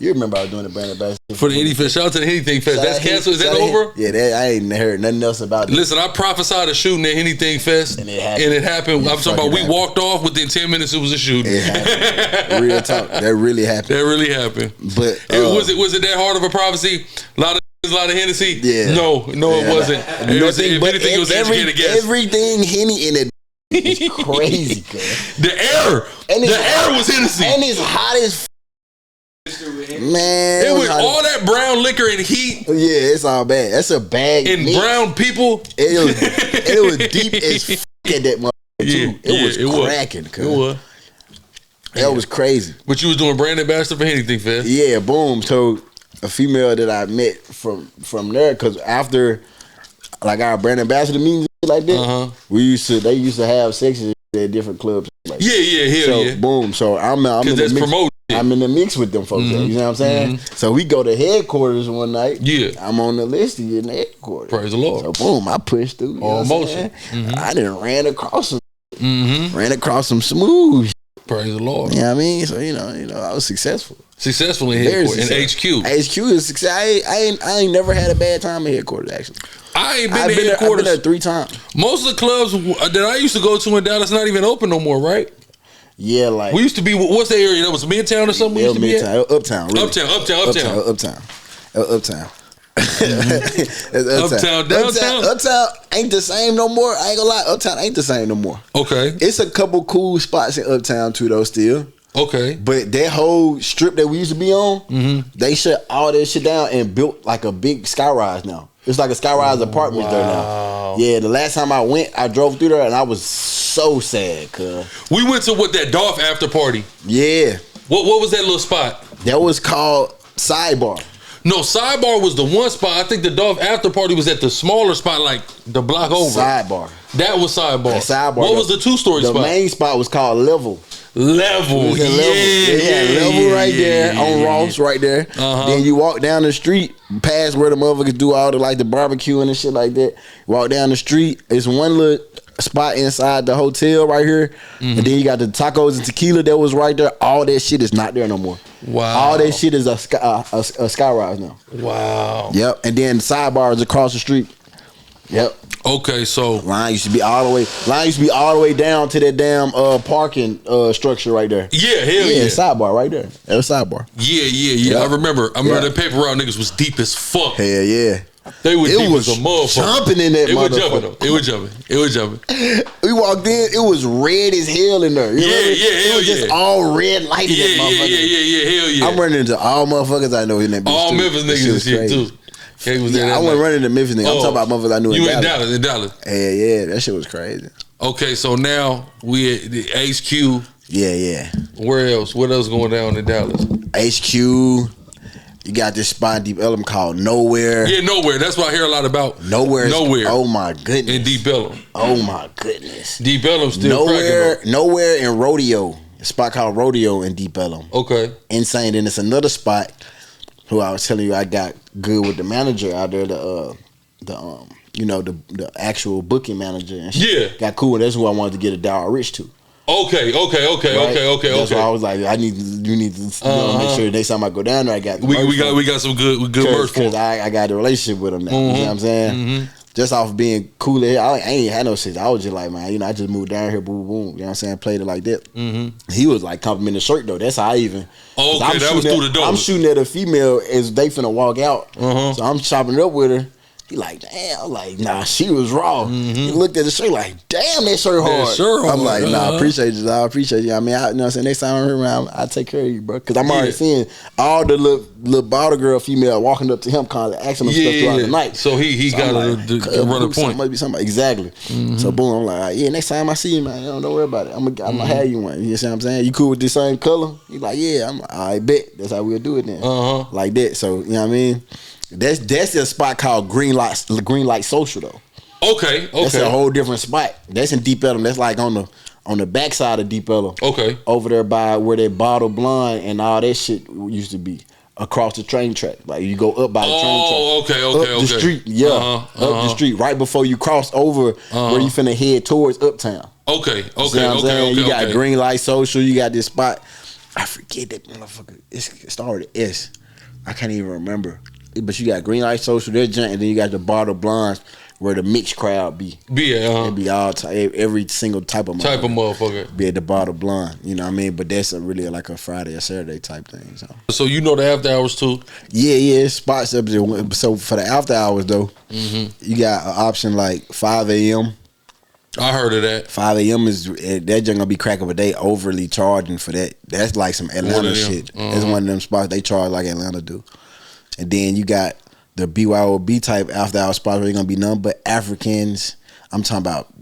You remember I was doing the Brandon Bass for the Anything Fest. Shout out to the Anything Fest. That's canceled. Is that over? Yeah, I ain't heard nothing else about it. Listen, I prophesied a shooting at Anything Fest, and it happened. I'm talking about we walked off within 10 minutes. It was a shooting. It happened. Real talk. That really happened. That really happened. But was it that hard of a prophecy? A lot of Hennessy. Yeah. No, it wasn't. If anything, it was educated guess. Everything Henny in it. It's crazy, cuz. The air was Hennessy, and it's hot as man. It was all that brown liquor and heat. Yeah, it's all bad. That's a bag and mix. Brown people. It was deep as at that motherfucker too. It was cracking, cuz. It was. That was crazy. But you was doing brand ambassador for Anything Fest. Yeah, boom. So a female that I met from there, because after like our brand ambassador meetings like that, they used to have sections at different clubs. Like Yeah. Boom. So I'm in the mix. I'm in the mix with them folks. You know what I'm saying? So we go to headquarters one night. Yeah. I'm on the list to get in the headquarters. Praise the Lord. So boom, I pushed through. Almost. I done ran across some. Ran across some smooth. Praise the Lord. You know what I mean? So you know, I was successful. Successful in headquarters. In HQ. HQ is success. I ain't never had a bad time in headquarters, actually. I ain't been to headquarters. I've been there 3 times. Most of the clubs that I used to go to in Dallas not even open no more, right? Yeah, like we used to be. What's the area? That was Midtown or something. We used to be at? Uptown. Really. Uptown. Uptown, downtown. Uptown ain't the same no more. I ain't gonna lie. Uptown ain't the same no more. Okay. It's a couple cool spots in Uptown too, though. Still. Okay. But that whole strip that we used to be on, they shut all that shit down and built like a big skyrise now. It's like a skyrise apartment there now. Yeah, the last time I went, I drove through there and I was so sad, cuz. We went to that Dolph after party. Yeah. What was that little spot? That was called Sidebar. No, Sidebar was the one spot. I think the Dolph after party was at the smaller spot, like the block over. Sidebar. That was Sidebar. Sidebar. What was the 2-story spot? The main spot was called Level. Level. Yeah, Level right there on Ross right there. Then you walk down the street past where the motherfuckers do all the barbecue and shit like that. Walk down the street. It's one little spot inside the hotel right here. And then you got the tacos and tequila that was right there. All that shit is not there no more. Wow. All that shit is a skyrise now. Wow. Yep. And then Sidebar is across the street. Yep. Okay, so line used to be all the way down to that damn parking structure right there. Yeah, hell yeah. Sidebar right there. That was Sidebar. Yeah. Yep. I remember the paper route niggas was deep as fuck. Hell yeah. They were deep as a motherfucker. Jumping in that motherfucker. It was jumping. We walked in, it was red as hell in there. It was just all red light in that motherfucker. Hell yeah. I'm running into all motherfuckers I know in that bitch. All Memphis niggas and shit too. I wasn't running into Memphis niggas. I'm talking about motherfuckers I knew in Dallas. You in Dallas. Yeah, that shit was crazy. Okay, so now we at the HQ. Yeah. Where else? What else going down in Dallas? HQ. You got this spot in Deep Ellum called Nowhere. Yeah, Nowhere. That's what I hear a lot about. Nowhere. Oh my goodness. In Deep Ellum. Oh my goodness. Deep Ellum still cracking. Nowhere in Rodeo. A spot called Rodeo in Deep Ellum. Okay. Insane. And it's another spot who I was telling you I got good with the manager out there, the actual booking manager and shit. Yeah. Got cool. That's who I wanted to get a Dow Rich to. Okay. That's why I was like, you need to make sure next time I go down there, I got we got some good merch because I got a relationship with him now. You know what I'm saying? Just off of being cool, I ain't had no shit. I was just like, man, I just moved down here, boom, boom. You know what I'm saying? Played it like that. He was like complimenting the shirt though. That's how I even. Oh, okay, that was through the door. I'm shooting at a female as they finna walk out, so I'm chopping it up with her. He like, damn. I'm like, nah, she was raw. He looked at the shirt like, damn, that shirt hard. I'm like, nah, I appreciate you. I appreciate you. I mean, you know what I'm saying? Next time I'm around, I'll take care of you, bro. Because I'm already seeing all the little bottle girl female walking up to him, kind of asking him stuff throughout the night. So he got to run a point. Must be somebody. Exactly. So boom, I'm like, yeah, next time I see you, man, don't worry about it. I'm gonna have you one. You know what I'm saying? You cool with the same color? He like, yeah. I'm like, I bet. That's how we'll do it then. Like that. So, you know what I mean? That's a spot called Green Light Social though. Okay. That's a whole different spot. That's in Deep Ellum. That's like on the backside of Deep Ellum. Okay. Over there by where that Bottle Blonde and all that shit used to be. Across the train track. Like you go up by the train track. Okay. Up the street. Yeah. Up the street. Right before you cross over where you finna head towards Uptown. Okay. You got Green Light Social. You got this spot. I forget that motherfucker. It started with S. I can't even remember. But you got Green Light Social, their joint, and then you got the Bottle Blondes, where the mixed crowd be. It be all every single type of motherfucker. Be at the Bottle Blonde, you know what I mean? But that's really like a Friday or Saturday type thing. So you know the after hours too? Yeah, spots up there. So for the after hours though, you got an option like 5 a.m. I heard of that. 5 a.m. is that just gonna be cracking, but they overly charging for that. That's like some Atlanta shit. That's one of them spots they charge like Atlanta do. And then you got the BYOB type after hour spots where they're gonna be none but Africans. I'm talking about.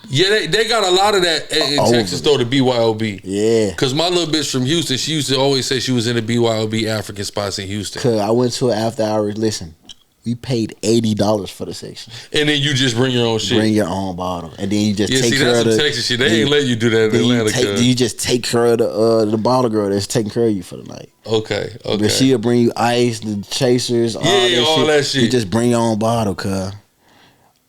Yeah, they got a lot of that in Texas though. The BYOB. Yeah. Cause my little bitch from Houston, she used to always say she was in the BYOB African spots in Houston. Cause I went to an after hours. Listen. We paid $80 for the section. And then you just bring your own shit. Bring your own bottle. And then you just take care of the Texas shit. They ain't let you do that in Atlanta. You just take care of the bottle girl that's taking care of you for the night. Okay. But she'll bring you ice, the chasers, all that shit. You just bring your own bottle, cuz.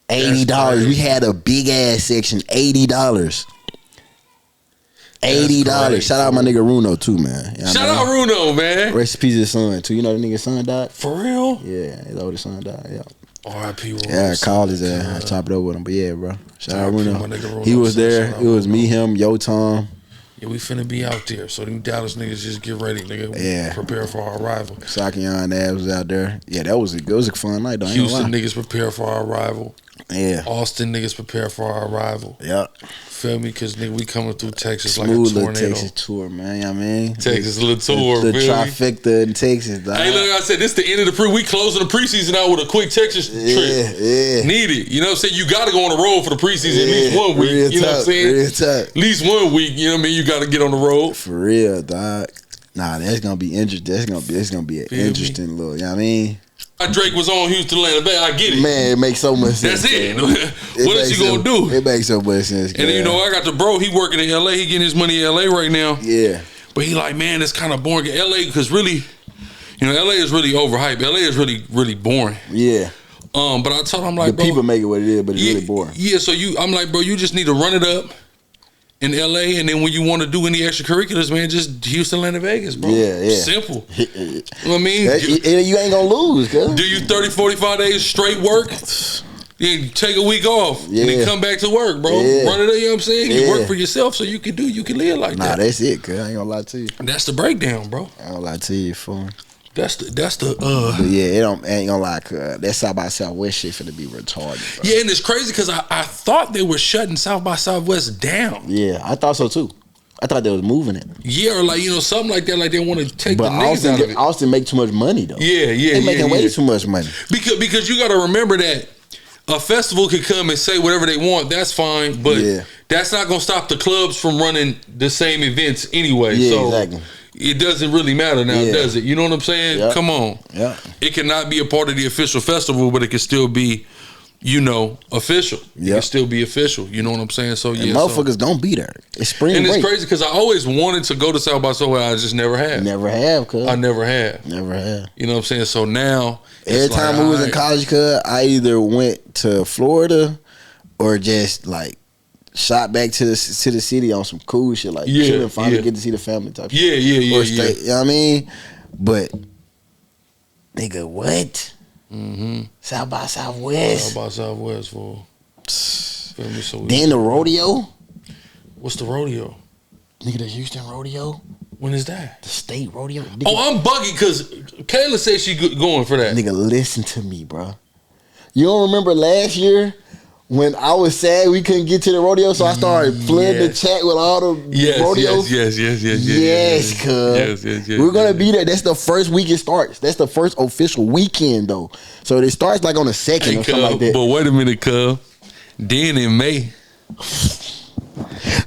$80. We had a big ass section, $80. $80. Shout out my nigga Runo too, man. Shout out Runo, man. Rest in peace to his son too. You know the nigga's son died? For real? Yeah, his oldest son died. Yeah. R.I.P. Runo. Yeah, I called his ass. I chopped it up with him. But yeah, bro. Shout out Runo. He was there. It was me, him, Yo Tom. Yeah, we finna be out there. So them Dallas niggas just get ready, nigga. Yeah. Prepare for our arrival. Sakion Abs was out there. Yeah, it was a fun night though. Houston niggas prepare for our arrival. Yeah. Austin niggas prepare for our arrival. Yep. Feel me? Cause nigga, we coming through Texas Smooth like a tornado. Texas tour, man. You know what I mean? Texas little tour, the trifecta in Texas, dog. Hey, look, I said this the end of the we closing the preseason out with a quick Texas trip. Yeah. Need it. You know what I'm saying? You gotta go on the road for the preseason at least 1 week. Real you know what I'm saying? Real tough. At least 1 week, you know what I mean? You gotta get on the road. For real, dog. Nah, that's gonna be interesting. That's gonna be an interesting little, you know what I mean? Drake was on Houston Atlanta Bay. I get it. Man, it makes so much sense. That's it. What is he gonna do? It makes so much sense. And then, you know, I got the bro. He working in LA. He getting his money in LA right now. Yeah. But he like, man, it's kind of boring. LA, because really, you know, LA is really overhyped. LA is really, really boring. Yeah. But I told him, like, the people make it what it is, but it's really boring. Yeah. So I'm like, bro, you just need to run it up in LA, and then when you want to do any extracurriculars, man, just Houston, Atlanta, Vegas, bro. Yeah. Simple. You know what I mean? You ain't gonna lose, cuz. Do you 30, 45 days straight work? Then take a week off and then come back to work, bro. Run it up, you know what I'm saying? You work for yourself so you can live like that. Nah, that's it, cuz. I ain't gonna lie to you. That's the breakdown, bro. I ain't gonna lie to you, fool. That's the But yeah, ain't gonna lie, cuz. That South by Southwest shit finna be retarded, bro. Yeah, and it's crazy because I thought they were shutting South by Southwest down. Yeah, I thought so too. I thought they was moving it. Yeah, or like, you know, something like that, like they want to take the niggas out of it. Austin make too much money though. Yeah. They making way too much money. Because you gotta remember that a festival could come and say whatever they want, that's fine, but that's not gonna stop the clubs from running the same events anyway. Yeah, so exactly. It doesn't really matter now, does it? You know what I'm saying? Yep. Come on. Yeah. It cannot be a part of the official festival, but it can still be, you know, official. It can still be official. You know what I'm saying? So yeah, motherfuckers don't be there. It's spring and break. It's crazy because I always wanted to go to South by Southwest. I just never have. Never have, cuz. I never have. Never have. You know what I'm saying? So now, every time we was in college, cuz, I either went to Florida or just like shot back to the city on some cool shit, like chilling, finally get to see the family type shit. Yeah. Or stay, you know what I mean? But nigga, what? South by Southwest. South by Southwest, fool. Feel me? So then the rodeo. What's the rodeo? Nigga, the Houston rodeo. When is that? The state rodeo. Nigga, I'm buggy because Kayla said she going for that. Nigga, listen to me, bro. You don't remember last year when I was sad we couldn't get to the rodeo, so I started flooding the chat with all the rodeos? Yes, cuz. Yes. We're going to be there. That's the first week it starts. That's the first official weekend, though. So it starts like on the 2nd or something like that. But wait a minute, cuz. Then in May.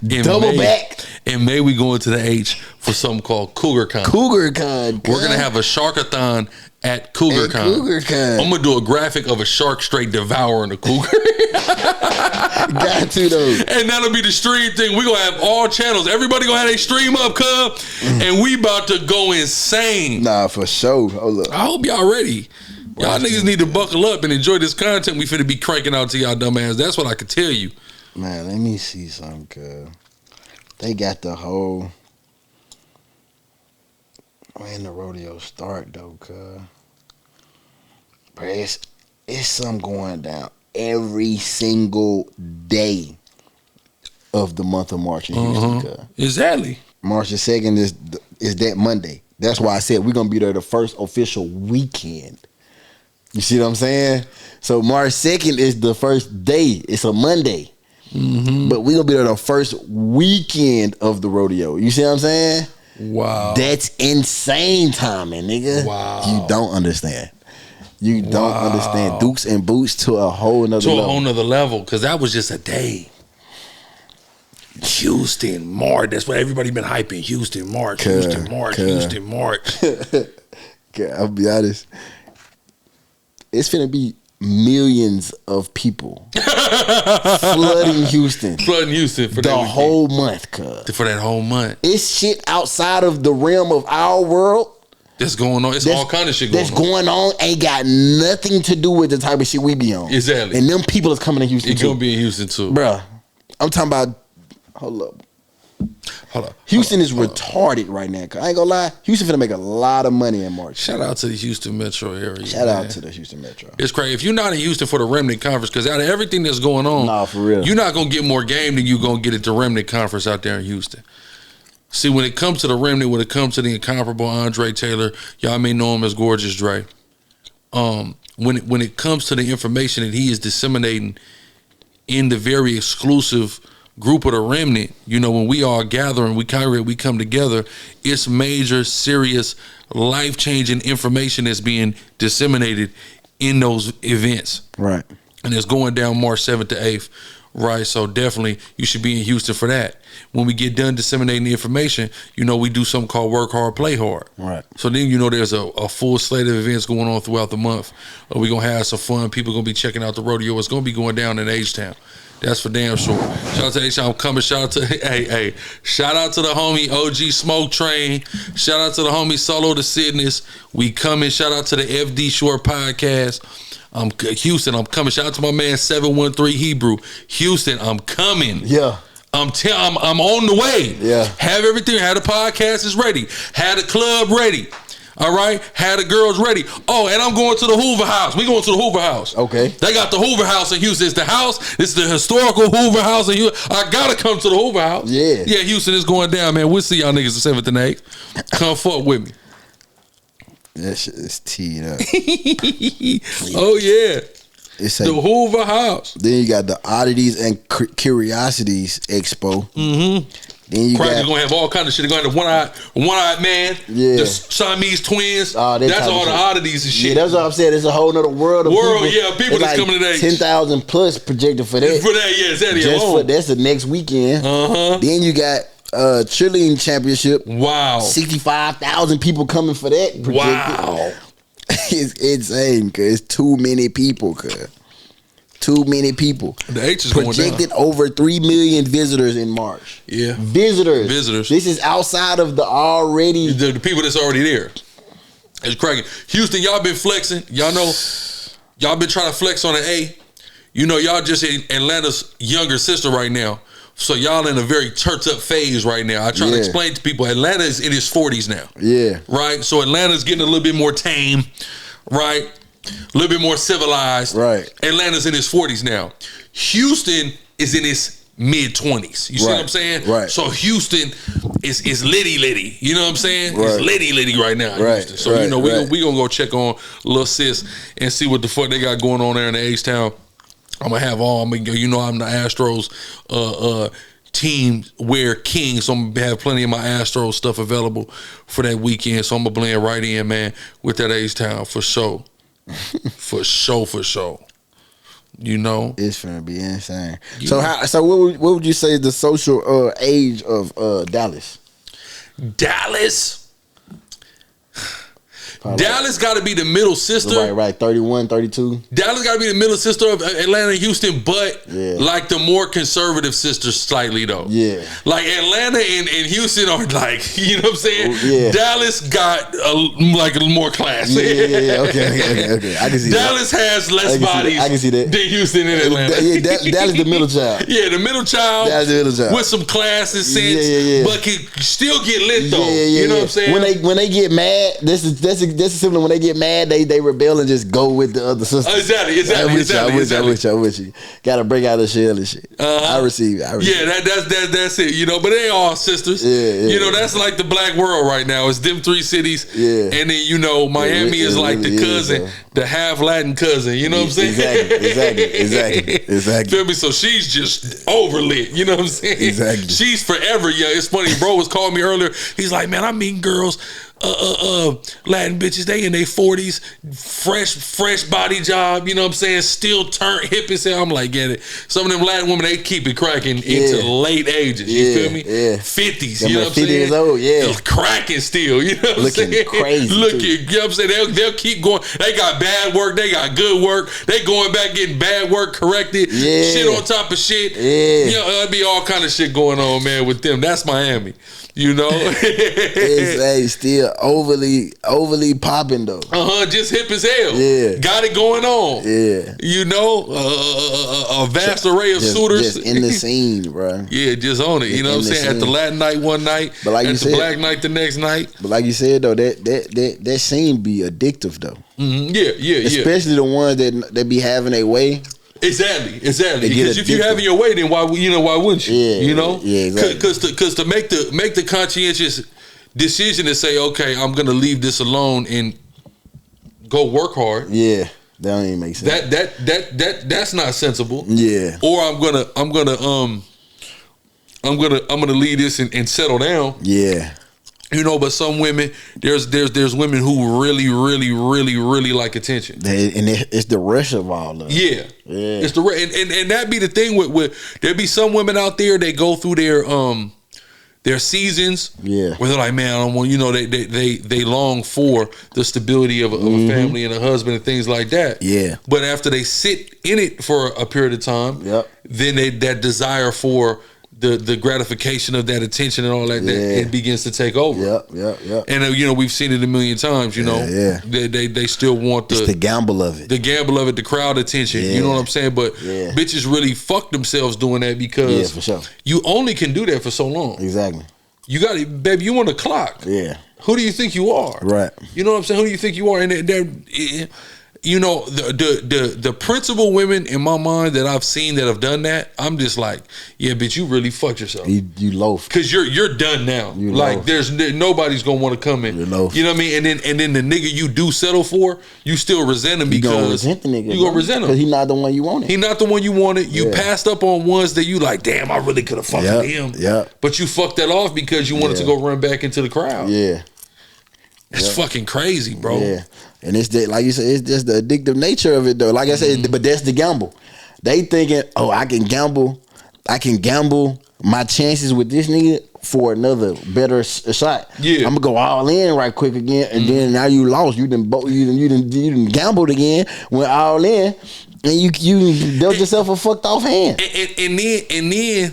Back. In May, we going to the H for something called CougarCon. CougarCon. We're going to have a Sharkathon at CougarCon. I'm gonna do a graphic of a shark straight devouring a cougar. Got to though. And that'll be the stream thing. We gonna have all channels. Everybody gonna have their stream up, cuz. And we about to go insane. Nah, for sure. Hold up. I hope y'all ready. Y'all niggas need to buckle up and enjoy this content we finna be cranking out to y'all dumbass. That's what I can tell you. Man, let me see something, cuz. They got the whole. When the rodeo start though, cuz. But it's something going down every single day of the month of March in Houston, cuz. Exactly. March the 2nd is that Monday. That's why I said we're gonna be there the first official weekend. You see what I'm saying? So March 2nd is the first day. It's a Monday. But we're gonna be there the first weekend of the rodeo. You see what I'm saying? Wow. That's insane timing, nigga. Wow. You don't understand. You don't understand. Dukes and Boots to a whole nother level. To a whole nother level, because that was just a day. Houston, March. That's what everybody been hyping. Houston, March. Houston, March. Houston, March. I'll be honest. It's finna be millions of people flooding Houston. Flooding Houston for the whole month, cuz. For that whole month. It's shit outside of the realm of our world that's going on. It's all kind of shit going on. That's going on. Ain't got nothing to do with the type of shit we be on. Exactly. And them people is coming to Houston it's too. It's gonna be in Houston too. Bruh, I'm talking about, hold up. Houston is retarded right now. I ain't gonna lie. Houston finna make a lot of money in March. Shout out to the Houston metro area. Shout out to the Houston metro. It's crazy. If you're not in Houston for the Remnant Conference, because out of everything that's going on, nah, for real, you're not gonna get more game than you're gonna get at the Remnant Conference out there in Houston. See, when it comes to the Remnant, when it comes to the incomparable Andre Taylor, y'all may know him as Gorgeous Dre. When it comes to the information that he is disseminating in the very exclusive group of the Remnant, you know, when we all gather and we congregate, we come together, it's major, serious, life-changing information that's being disseminated in those events. Right. And it's going down March 7th to 8th, right? So definitely you should be in Houston for that. When we get done disseminating the information, you know, we do something called work hard, play hard. Right. So then, you know, there's a full slate of events going on throughout the month. We're going to have some fun. People going to be checking out the rodeo. It's going to be going down in H-Town. That's for damn sure. Shout out to H-Town. I'm coming. Shout out to, hey. Shout out to the homie OG Smoke Train. Shout out to the homie Solo the Sidness. We coming. Shout out to the FD Short Podcast. Houston, I'm coming. Shout out to my man 713 Hebrew. Houston, I'm coming. Yeah. I'm on the way. Yeah. Have everything. Have the podcast is ready. Have the club ready. All right. Have the girls ready. Oh, and I'm going to the Hoover House. We going to the Hoover House. Okay. They got the Hoover House in Houston. It's the house. It's the historical Hoover House in Houston. I gotta come to the Hoover House. Yeah. Yeah. Houston is going down, man. We'll see y'all niggas the 7th and 8th. Come fuck with me. That shit is teed up. Oh yeah. It's the Hoover House. Then you got the Oddities and Curiosities Expo. Mm-hmm. Then you got gonna have all kind of shit. They're gonna have one-eyed man. Yeah. The Siamese twins. That's all the oddities and shit. Yeah, that's what I'm saying. It's a whole nother world of people. Yeah, people that's coming today. 10,000 plus projected for that. For that, yeah, exactly. That's the next weekend. Then you got cheerleading championship. Wow. 65,000 people coming for that projected. Wow. It's insane, cause it's too many people, cuz. Too many people. The H is projected going down. Over 3 million visitors in March. Yeah. Visitors. This is outside of the already the people that's already there. It's cracking. Houston, y'all been flexing. Y'all know y'all been trying to flex on an A. You know, y'all just in Atlanta's younger sister right now. So y'all in a very turnt up phase right now. I try to explain to people, Atlanta is in its 40s now. Yeah. Right? So Atlanta's getting a little bit more tame, right? A little bit more civilized. Right. Atlanta's in its 40s now. Houston is in its mid-20s. You see what I'm saying? Right. So Houston is litty. You know what I'm saying? Right. It's litty right now in Houston. So, you know, we gonna go check on little sis and see what the fuck they got going on there in the H-Town. I'm gonna have all. You know, I'm the Astros team wear king, so I'm gonna have plenty of my Astros stuff available for that weekend. So I'm gonna blend right in, man, with that H-Town for sure, for sure. You know, it's gonna be insane. Yeah. So what would you say is the social age of Dallas? Dallas. Dallas got to be the middle sister. Right, 31, 32. Dallas got to be the middle sister of Atlanta and Houston, but like the more conservative sisters slightly though. Yeah. Like Atlanta and Houston are like, you know what I'm saying? Yeah. Dallas got like a little more class. Yeah. Okay. I can see Dallas has less bodies I can see that. than Houston and Atlanta. Dallas the middle child. Yeah, the middle child. Dallas the middle child. With some class and sense, but can still get lit though. You know what I'm saying? When they get mad, this is similar. When they get mad, they rebel and just go with the other sisters. Exactly. I'm with you. Gotta break out the shell and shit. I receive. Yeah, that's it. You know, but they all sisters. Yeah. You know, that's like the black world right now. It's them three cities. Yeah. And then, you know, Miami is like the cousin, the half Latin cousin. You know what I'm saying? Exactly. Feel me? So she's just overlit. You know what I'm saying? Exactly. She's forever young. It's funny. Bro was calling me earlier. He's like, man, I'm meeting girls. Latin bitches, they in their 40s, fresh body job, you know what I'm saying, still turn hip and say, I'm like, get it. Some of them Latin women, they keep it cracking into late ages, you feel me? Yeah. 50s, you know what I'm saying? 50 years old, yeah. Cracking still, you know what I'm saying? Crazy. You know what I'm saying? They'll keep going. They got bad work, they got good work, they going back getting bad work corrected, shit on top of shit. You know, there'll be all kind of shit going on, man, with them. That's Miami. You know, it's still overly popping though. Just hip as hell. Yeah, got it going on. Yeah, you know, a vast array of suitors just in the scene, bro. Yeah, just on it. You know what I'm saying? At the Latin night one night, but like at the black night the next night. But like you said though, that scene be addictive though. Yeah. Especially the ones that be having a way. Exactly. Because if you having your way, then why wouldn't you? Yeah, you know, exactly. Because to make the conscientious decision to say, okay, I'm gonna leave this alone and go work hard. Yeah, that don't even make sense. That's not sensible. Yeah. Or I'm gonna leave this and settle down. Yeah. You know, but some women, there's women who really like attention, and it's the rush of all of it. Yeah. It's the and that be the thing with there be some women out there that go through their seasons, where they're like, man, I don't want, you know, they long for the stability of a family and a husband and things like that. Yeah. But after they sit in it for a period of time, then that desire for the gratification of that attention and all that, it begins to take over. Yep. And you know, we've seen it a million times. You know, they still want the gamble of it, the crowd attention. You know what I'm saying? But bitches really fuck themselves doing that because for sure. You only can do that for so long. Exactly. You got it, baby. You want a clock. Yeah. Who do you think you are? Right. You know what I'm saying? Who do you think you are? And they're you know, the principal women in my mind that I've seen that have done that, I'm just like, yeah, bitch, you really fucked yourself. You loaf. Cause you're done now. Like there's nobody's gonna want to come in. You know what I mean? And then the nigga you do settle for, you still resent him because you gonna resent the nigga. You gonna resent him because he's not the one you wanted. He's not the one you wanted. You passed up on ones that you like. Damn, I really could have fucked with him. Yeah. But you fucked that off because you wanted to go run back into the crowd. Yeah. It's fucking crazy, bro. Yeah. And it's like you said, it's just the addictive nature of it though. Like I said, but that's the gamble. They thinking, oh, I can gamble my chances with this nigga for another better shot. Yeah. I'm gonna go all in right quick again, and then now you lost. You done gambled again, went all in, and you dealt yourself a fucked off hand. And then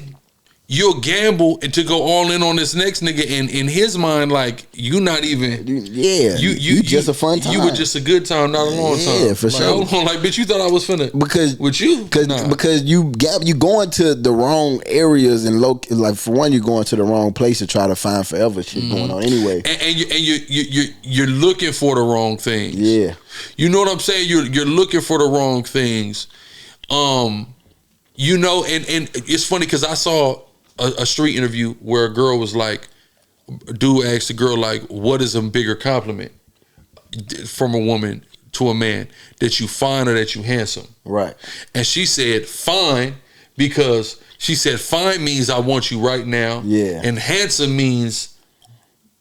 you'll gamble and to go all in on this next nigga, and in his mind, like you not even you just a fun time. You were just a good time, not a long time. Yeah, for like, sure. Hold on, like bitch, you thought I was finna with you because you going to the wrong areas and like for one, you're going to the wrong place to try to find forever shit going on anyway. And you're looking for the wrong things. Yeah, you know what I'm saying. You're looking for the wrong things. You know, and it's funny because I saw a street interview where a girl was like, dude asked the girl like, what is a bigger compliment from a woman to a man, that you fine or that you handsome? Right. And she said fine, because she said fine means I want you right now. Yeah. And handsome means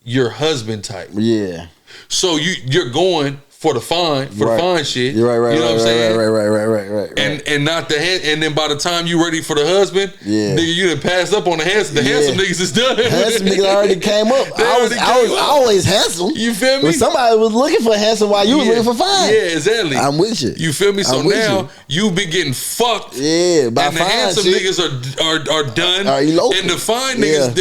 your husband type. Yeah. So you're going for the fine shit. You're right. You know what I'm saying? Right. And not the and then by the time you ready for the husband, nigga, you done passed up on the handsome. The handsome niggas is done. Handsome niggas already came up. I was always handsome. You feel me? But somebody was looking for handsome while you was looking for fine. Yeah, exactly. I'm with you. You feel me? So now you've been getting fucked. Yeah, by and the handsome niggas are done. And the fine niggas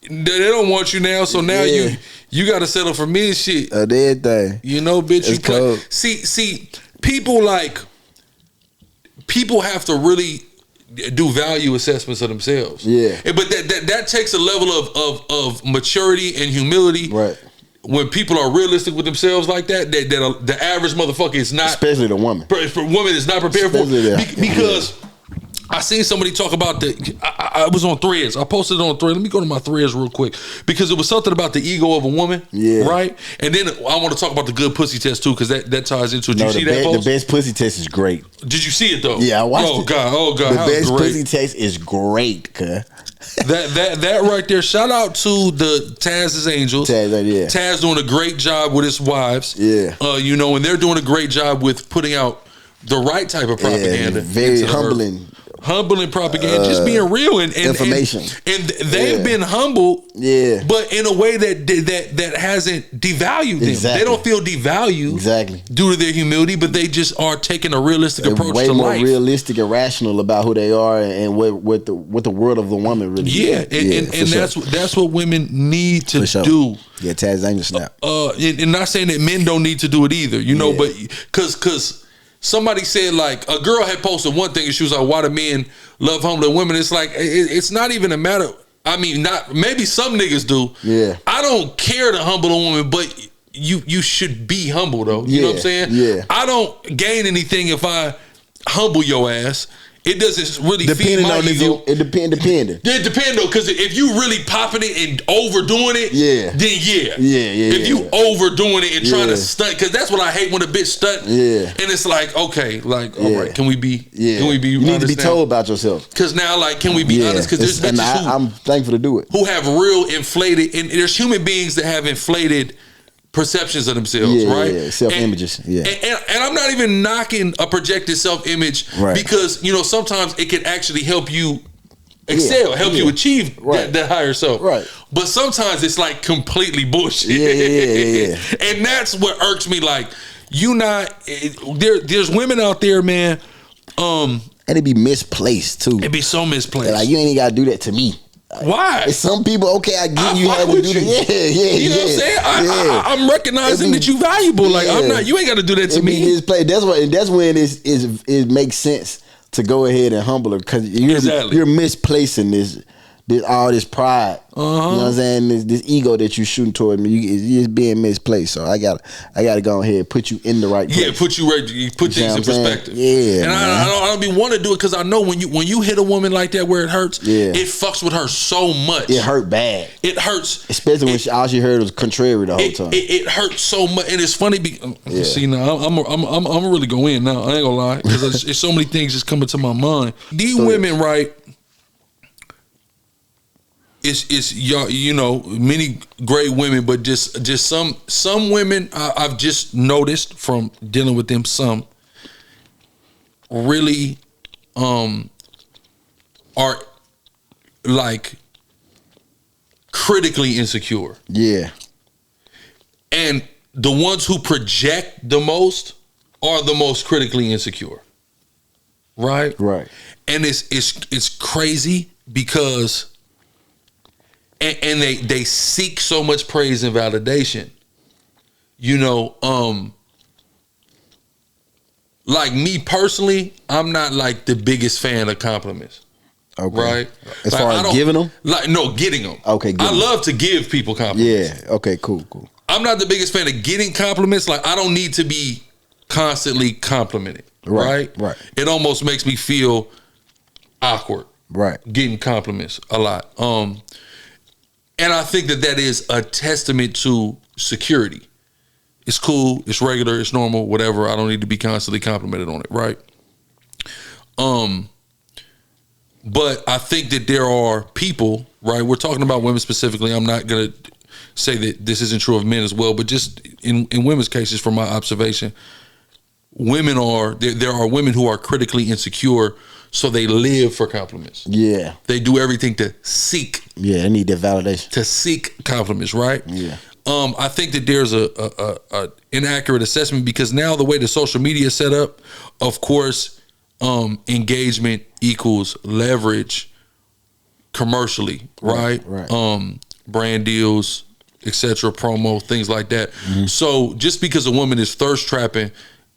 they don't want you now. So now you got to settle for me and shit. Everything. You know, bitch. It's cold. See, people have to really do value assessments of themselves. Yeah. But that takes a level of maturity and humility. Right. When people are realistic with themselves like that the average motherfucker is not, especially the woman. For women is not prepared for because. I seen somebody talk about I was on Threads. I posted it on Threads. Let me go to my Threads real quick because it was something about the ego of a woman, right? And then I want to talk about the good pussy test too because that ties into it. Did you see that post? The best pussy test is great. Did you see it though? Yeah, I watched it. Oh God, the best pussy test is great, cuz. that right there. Shout out to the Taz's Angels. Taz doing a great job with his wives. Yeah, you know, and they're doing a great job with putting out the right type of propaganda. Very humbling. Humbling propaganda, just being real and information. And they've been humble, but in a way that hasn't devalued them. Exactly. They don't feel devalued due to their humility, but they just are taking a realistic approach to life. Way more realistic and rational about who they are and what the world of the woman really is. And that's what women need to do. Yeah, Taz Angel snap. And not saying that men don't need to do it either, you know, but because somebody said like a girl had posted one thing and she was like, why do men love humble women? It's like it's not even a matter. I mean, not maybe some niggas do. Yeah. I don't care to humble a woman, but you should be humble though. You know what I'm saying? Yeah. I don't gain anything if I humble your ass. It doesn't really feed my ego. It depends. It depends though, because if you really popping it and overdoing it, then if you overdoing it and trying to stunt, because that's what I hate when a bitch stunt. Yeah. And it's like, okay, like, all right, can we be? Can we be? You need to be told about yourself. Because now, like, can we be honest? Because there's bitches I'm thankful to do it. Who have real inflated, and there's human beings that have inflated perceptions of themselves, right? Yeah, self-images. And I'm not even knocking a projected self-image because, you know, sometimes it can actually help you excel, help you achieve that higher self. Right. But sometimes it's like completely bullshit. And that's what irks me. Like, there's women out there, man. And it'd be misplaced too. It'd be so misplaced. Like, you ain't even gotta do that to me. Why? Some people, okay, I get you had to do that. You know what I'm saying? I'm recognizing that you valuable. Like, I'm not. You ain't got to do that to me. That's when it makes sense to go ahead and humble her because you're misplacing all this pride. You know what I'm saying? This ego that you're shooting toward me, it's being misplaced. So I gotta go ahead and put you in the right place. Yeah, put things in perspective. Yeah, and I don't be want to do it because I know when you hit a woman like that where it hurts, it fucks with her so much. It hurt bad. It hurts, especially when all she heard was contrary the whole time. It hurts so much, and it's funny. See now, I'm really going in now. I ain't gonna lie because it's so many things just coming to my mind. These women, right? It's you know, many great women, but just some women I've just noticed from dealing with them. Some really are like critically insecure. Yeah, and the ones who project the most are the most critically insecure. Right. And it's crazy because. And they seek so much praise and validation. You know, like me personally, I'm not like the biggest fan of compliments. Okay. Right? As far as giving them? Getting them. Okay, I love to give people compliments. Yeah. Okay, cool. I'm not the biggest fan of getting compliments. Like, I don't need to be constantly complimented. Right. It almost makes me feel awkward. Right. Getting compliments a lot. And I think that is a testament to security. It's cool, it's regular, it's normal, whatever. I don't need to be constantly complimented on it, right? But I think that there are people, right? We're talking about women specifically. I'm not gonna say that this isn't true of men as well, but just in women's cases, from my observation, women there are women who are critically insecure, so they live for compliments. Yeah. They do everything to seek. Yeah, they need that validation. To seek compliments, right? Yeah. I think that there's a inaccurate assessment, because now the way the social media is set up, of course, engagement equals leverage commercially, right? Right. Brand deals, etc., promo, things like that. So just because a woman is thirst trapping,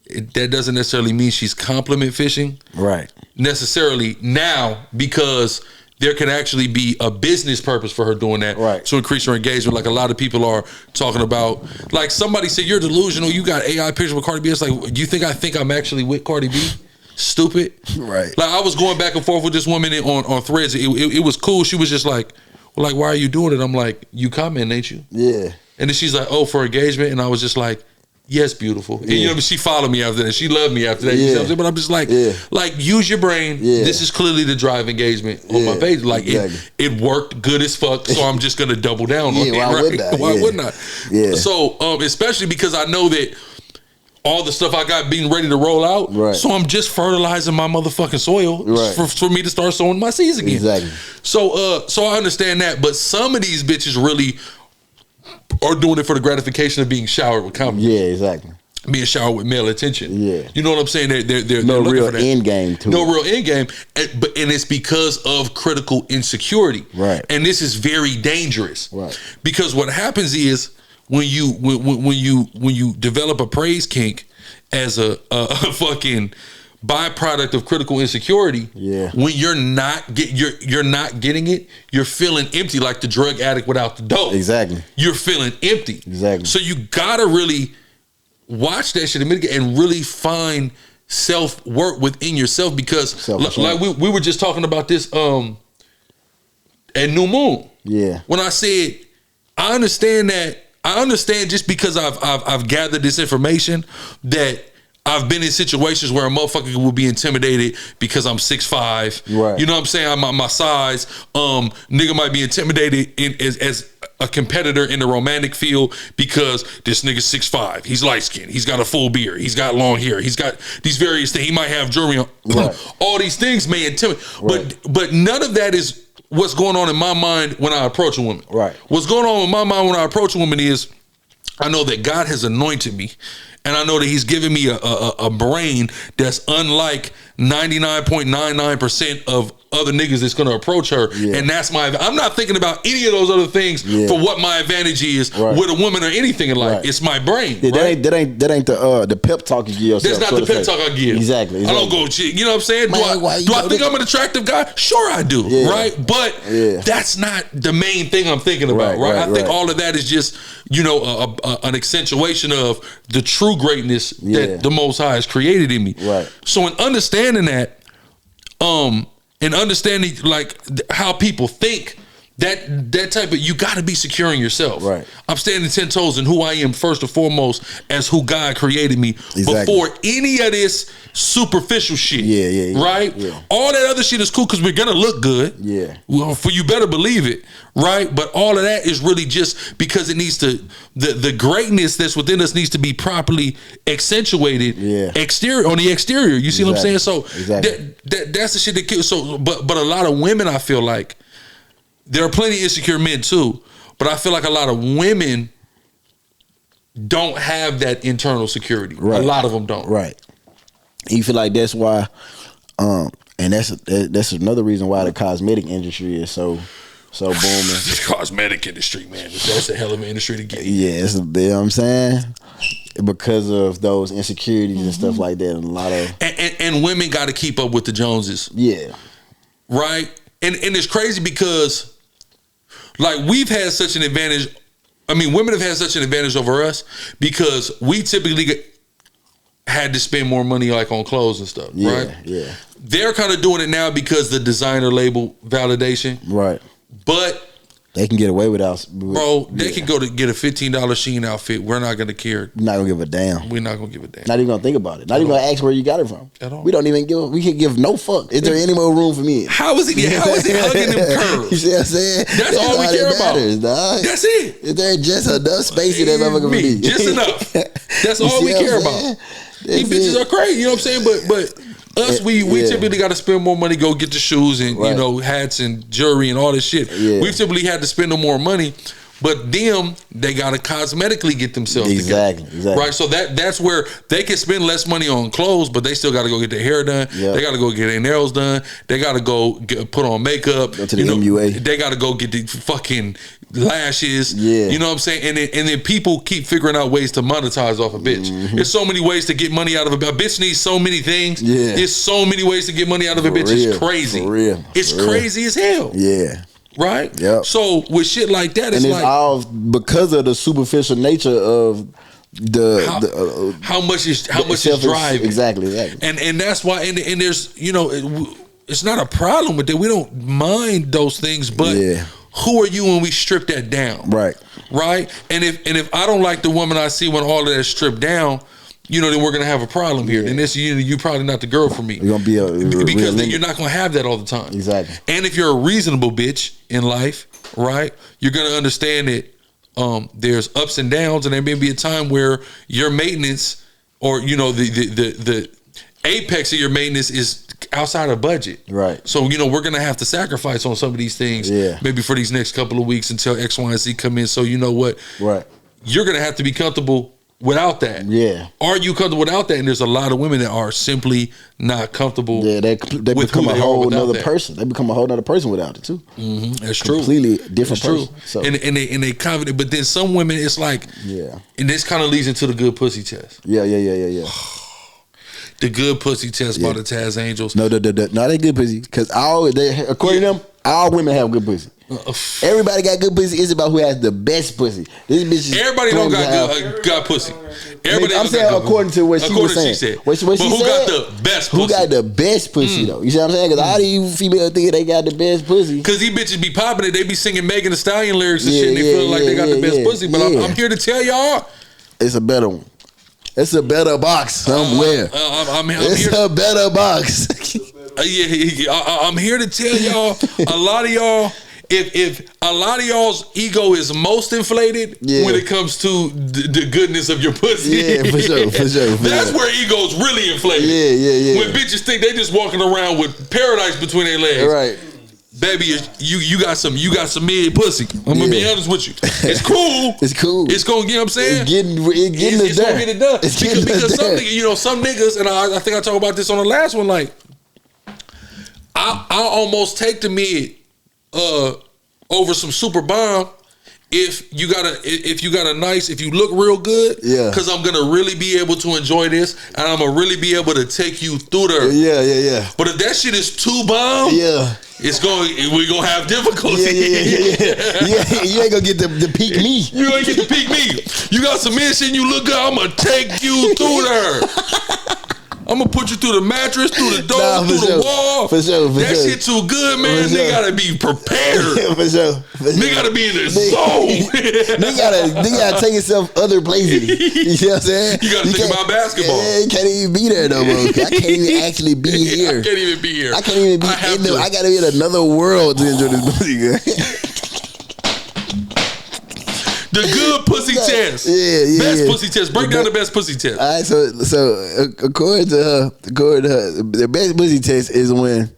that doesn't necessarily mean she's compliment fishing. Right. Necessarily now, because there can actually be a business purpose for her doing that, right, to increase her engagement. Like a lot of people are talking about, like somebody said, you're delusional, you got AI pictures with Cardi B. It's like, do you think I'm actually with Cardi B? Stupid. Right. Like I was going back and forth with this woman on Threads. It was cool. She was just like, well, like, why are you doing it? I'm like, you commenting, ain't you? Yeah. And then she's like, oh, for engagement. And I was just like, yes, beautiful. And you know, she followed me after that. She loved me after that. You know what I'm saying? But I'm just like, use your brain. This is clearly to drive engagement on my page. Like it worked good as fuck. So I'm just gonna double down on it. Why wouldn't I? Yeah. So especially because I know that all the stuff I got being ready to roll out. Right. So I'm just fertilizing my motherfucking soil for me to start sowing my seeds again. Exactly. So I understand that, but some of these bitches really are doing it for the gratification of being showered with compliments. Yeah, exactly. Being showered with male attention. Yeah. You know what I'm saying? They're no real for that. End game to no real end game. And it's because of critical insecurity. Right. And this is very dangerous. Right. Because what happens is when you develop a praise kink as a fucking byproduct of critical insecurity, when you're not getting it, you're feeling empty, like the drug addict without the dope. Exactly. You're feeling empty. Exactly. So you gotta really watch that shit and mitigate and really find self-work within yourself, because like we were just talking about this at New Moon. Yeah. When I said I understand just because I've gathered this information that I've been in situations where a motherfucker will be intimidated because I'm 6'5". Right. You know what I'm saying? My size. Nigga might be intimidated as a competitor in the romantic field because this nigga's 6'5". He's light skinned. He's got a full beard. He's got long hair. He's got these various things. He might have jewelry on. Right. All these things may intimidate. Right. But none of that is what's going on in my mind when I approach a woman. Right. What's going on in my mind when I approach a woman is I know that God has anointed me. And I know that he's giving me a brain that's unlike 99.99% of other niggas that's going to approach her. Yeah. And that's I'm not thinking about any of those other things for what my advantage is with a woman or anything in life. Right. It's my brain. Yeah, right? That ain't the pep talk you give yourself. That's not the pep talk I give. Exactly. I don't go, you know what I'm saying? Do I think I'm an attractive guy? Sure I do. Yeah. Right. But that's not the main thing I'm thinking about. Right. I think all of that is just, an accentuation of the true greatness that the Most High has created in me. Right. So in understanding that, and understanding like how people think, that type of, you got to be secure in yourself. Right. I'm standing 10 toes in who I am first and foremost as who God created me before any of this superficial shit. Yeah. Right. Yeah. All that other shit is cool because we're gonna look good. Yeah. Well, for you better believe it. Right. But all of that is really just because it needs to, the greatness that's within us needs to be properly accentuated. Yeah. On the exterior. You see what I'm saying? So that's the shit that kills. So, but a lot of women, I feel like, there are plenty of insecure men too, but I feel like a lot of women don't have that internal security. Right. A lot of them don't. Right. You feel like that's why, and that's another reason why the cosmetic industry is so booming. The cosmetic industry, man, that's a hell of an industry to get. Yeah, you know what I'm saying? Because of those insecurities and stuff like that, and a lot of and women got to keep up with the Joneses. Yeah. Right. And it's crazy because, like, we've had such an advantage. I mean, women have had such an advantage over us because we typically had to spend more money, like, on clothes and stuff, right? Yeah. They're kind of doing it now because the designer label validation. Right. But They can get away without. Bro, they can go to get a $15 Shein outfit. We're not gonna care. Not gonna give a damn. We're not gonna give a damn. Not even gonna think about it. Not even gonna ask where you got it from. At all. We don't even give. We can give no fuck. Is there any more room for me? How is he hugging them curves? You see what I'm saying? That's all we care about. Dog. That's it. Is there just enough space in that motherfucker for me? Just enough. That's all we care about. These bitches are crazy. You know what I'm saying? But us, we typically got to spend more money, go get the shoes and you know, hats and jewelry and all this shit. We typically had to spend no more money, but them, they got to cosmetically get themselves together. Exactly. Right. So that's where they can spend less money on clothes, but they still got to go get their hair done. They got to go get their nails done. They got to go put on makeup. Go to the MUA. They got to go get the fucking lashes. You know what I'm saying? And then people keep figuring out ways to monetize off a bitch. There's so many ways to get money out of a bitch. Needs so many things. There's so many ways to get money out of a bitch. It's crazy. For real. It's crazy as hell. Right? Yep. So with shit like that, it's like all because of the superficial nature of how much is driving. Exactly. And that's why and there's, you know, it's not a problem with that. We don't mind those things, but who are you when we strip that down? Right. And if I don't like the woman I see when all of that is stripped down, you know, then we're gonna have a problem here. And this, you're probably not the girl for me. You're gonna be because then you're not gonna have that all the time. Exactly. And if you're a reasonable bitch in life, right, you're gonna understand that there's ups and downs, and there may be a time where your maintenance, or you know, the apex of your maintenance is outside of budget. Right. So, you know, we're gonna have to sacrifice on some of these things. Maybe for these next couple of weeks until X, Y, and Z come in. So you know what? Right. You're gonna have to be comfortable without that. Are you comfortable without that? And there's a lot of women that are simply not comfortable. They become a whole other person. They become a whole other person without it too. That's true. Completely different person. So. And they confident. But then some women, it's like, and this kind of leads into the good pussy test. Yeah. The good pussy test by the Taz Angels. No, they good pussy. Because according to them, all women have good pussy. Everybody got good pussy. It's about who has the best pussy. This bitch. Everybody don't got pussy. Everybody. I'm saying according to what she was saying. What she said. Who got the best pussy? Who got the best pussy though? You see what I'm saying? Because all these females think they got the best pussy. Because these bitches be popping it. They be singing Megan Thee Stallion lyrics and shit. And they feel like they got the best pussy. But I'm here to tell y'all, it's a better one. It's a better box somewhere. It's a better box. I'm here to tell y'all, a lot of y'all, if a lot of y'all's ego is most inflated when it comes to the goodness of your pussy. Yeah, for sure. That's where ego's really inflated. Yeah. When bitches think they just walking around with paradise between their legs. Right. Baby, you got some mid pussy. I'm gonna be honest with you. It's cool. It's gonna get. You know what I'm saying, it's gonna get it done. Because some niggas, you know, some niggas, and I think I talked about this on the last one. Like, I almost take the mid over some super bomb if you got a nice, if you look real good. Because I'm gonna really be able to enjoy this, and I'm gonna really be able to take you through there. Yeah. But if that shit is too bomb, we're gonna have difficulty. Yeah. You ain't gonna get the peak me. You ain't get the peak me. You got some men shit and you look good, I'm gonna take you through there. I'm gonna put you through the mattress, through the door, through the wall. For sure. That shit too good, man. They gotta be prepared. For sure. They gotta be in their zone. They gotta take yourself other places. You know what I'm saying? You gotta think about basketball. Yeah, you can't even be there no more. I can't even actually be here. I can't even be here. I can't even be I gotta be in another world to enjoy this pussy. The good pussy test. Best pussy test. Break down the best pussy test. All right, so according to her, the best pussy test is when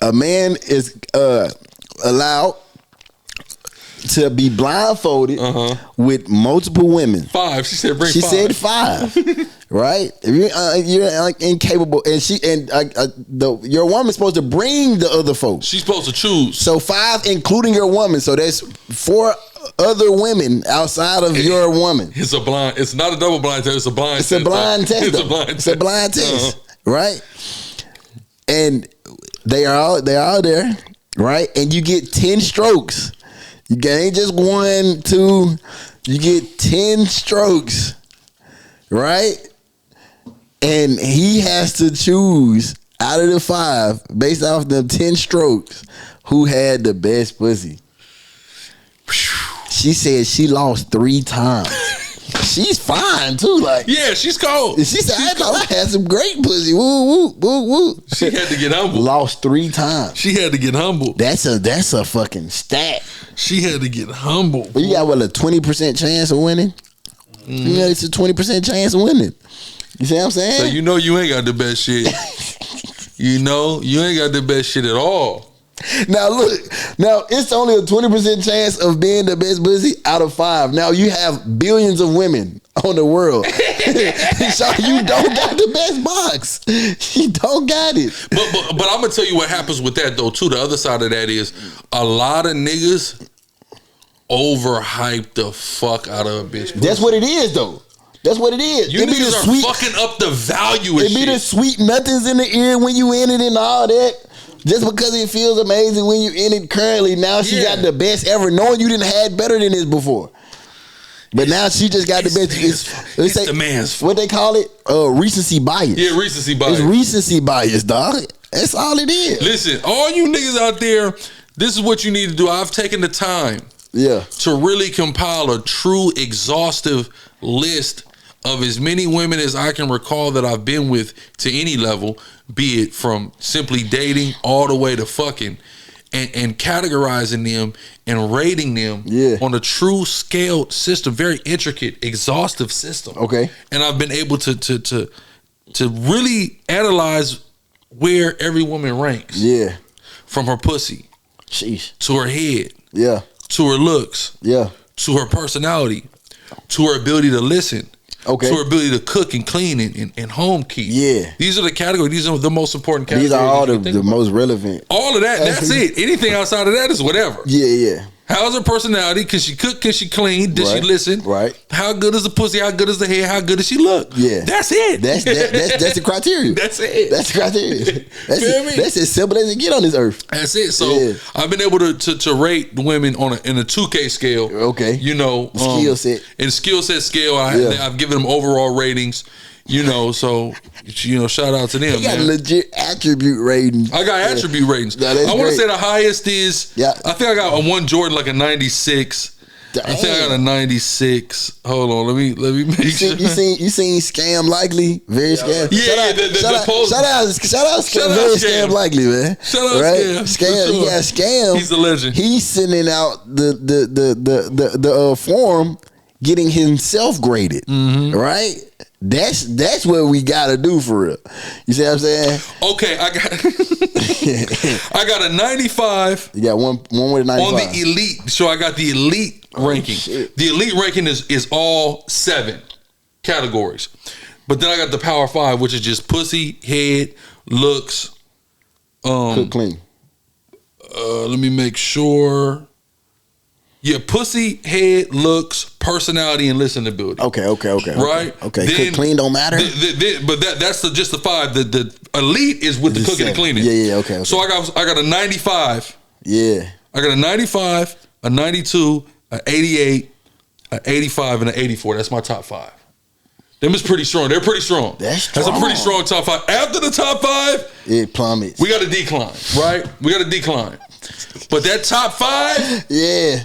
a man is allowed to be blindfolded with multiple women. 5. She said bring 5. She said 5. Right? If you're incapable, and your woman's supposed to bring the other folks. She's supposed to choose. So 5, including your woman. So that's 4 other women outside of your woman. It's not a double blind test. It's a blind test. It's a blind test. Right? And they are all there, right? And you get 10 strokes. You ain't just 1, 2. You get 10 strokes, right? And he has to choose out of the 5, based off the 10 strokes, who had the best pussy. She said she lost 3 times. She's fine too. Like, yeah, she's cold. She said, I thought I had some great pussy. Woo, woo, woo, woo. She had to get humble. Lost 3 times. She had to get humble. That's a fucking stat. She had to get humble. Well, you got what, a 20% chance of winning? Yeah, it's a 20% chance of winning. You see what I'm saying? So you know you ain't got the best shit. You know you ain't got the best shit at all. Now look, it's only a 20% chance of being the best pussy out of 5. Now you have billions of women on the world. So you don't got the best box. You don't got it. But I'm gonna tell you what happens with that though too. The other side of that is a lot of niggas overhype the fuck out of a bitch. That's what it is though. That's what it is. You niggas are fucking up the value of shit. It be the sweet nothings in the ear when you in it and all that. Just because it feels amazing when you in it currently, now she got the best ever, knowing you didn't had better than this before. But now she just got the best. It's the man's fault. What they call it? Recency bias. Yeah, recency bias. It's recency bias, dog. That's all it is. Listen, all you niggas out there, this is what you need to do. I've taken the time to really compile a true exhaustive list of as many women as I can recall that I've been with to any level, be it from simply dating all the way to fucking, and categorizing them and rating them on a true scaled system, very intricate, exhaustive system. Okay. And I've been able to really analyze where every woman ranks. Yeah. From her pussy. Sheesh. To her head. Yeah. To her looks. Yeah. To her personality. To her ability to listen. Okay. To her ability to cook and clean and home keep. Yeah. These are the categories. These are the most important categories. These are all the most relevant. All of that. That's it. Anything outside of that is whatever. Yeah, yeah. How's her personality? Can she cook? Can she clean? Does she listen? Right. How good is the pussy? How good is the hair? How good does she look? Yeah. That's it. That's the criteria. That's it. That's the criteria. That's as simple as it get on this earth. That's it. So I've been able to rate the women in a 2K scale. Okay. You know, skill set. In skill set scale, I've given them overall ratings. You know, so shout out to them. You got legit attribute ratings. I got attribute ratings. I want to say the highest is. Yeah. I think I got one Jordan like a 96. Damn. I think I got a 96. Hold on, let me make sure. You seen Scam Likely? Very Scam. Yeah, shout out Scam. Very Scam Likely, man. Shout out Scam. Sure. Yeah, Scam. He's a legend. He's sending out the form, getting himself graded. Mm-hmm. Right. That's what we gotta do for real. You see what I'm saying? Okay, I got a 95. You got one with a 95 on the elite. So I got the elite ranking. Shit. The elite ranking is all 7 categories, but then I got the Power 5, which is just pussy, head, looks, cook, clean. Let me make sure. Yeah, pussy, head, looks, personality, and listenability. Okay. Right? Okay. Then, cook, clean don't matter. But that's just the 5. The elite is with the cooking and cleaning. Yeah. Okay. So I got a 95. Yeah. I got a 95, a 92, a 88, a 85, and an 84. That's my top 5. Them is pretty strong. They're pretty strong. That's a pretty strong top 5. After the top 5, it plummets. We got to decline, right? We got to decline. But that top 5, yeah.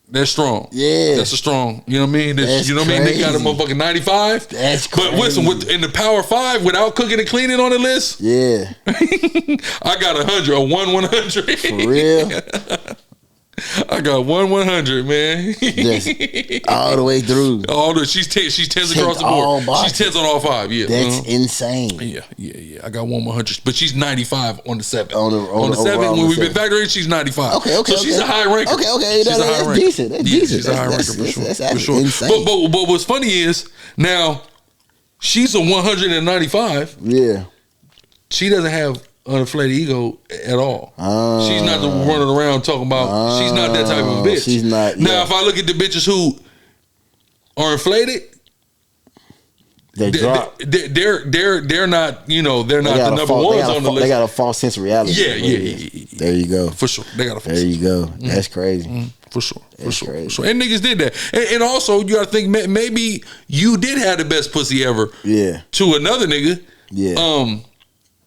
They're strong. Yeah. That's a strong, you know what I mean? You know what I mean? They got a motherfucking 95. That's crazy. But listen, in the Power 5, without cooking and cleaning on the list, yeah. I got 100, a 100. For real? I got 100, man. Just all the way through. She's 10s across the board. She's 10s on all 5. Yeah, that's insane. Yeah. I got 100, but she's 95 on the 7. On the 7, when we've been factoring, she's 95. Okay. So she's a high ranker. Okay. That's decent. That's decent. She's a high ranker for sure. That's insane. But what's funny is now she's a 195. Yeah. She doesn't have uninflated ego at all. She's not the running around talking about. She's not that type of bitch. She's not. Now, if I look at the bitches who are inflated, they're not. They're not the number ones on the list. They got a false sense of reality. Yeah. There you go. For sure, they got a false. There you go. That's crazy. For sure. And niggas did that. And also, you gotta think maybe you did have the best pussy ever. Yeah. To another nigga. Yeah.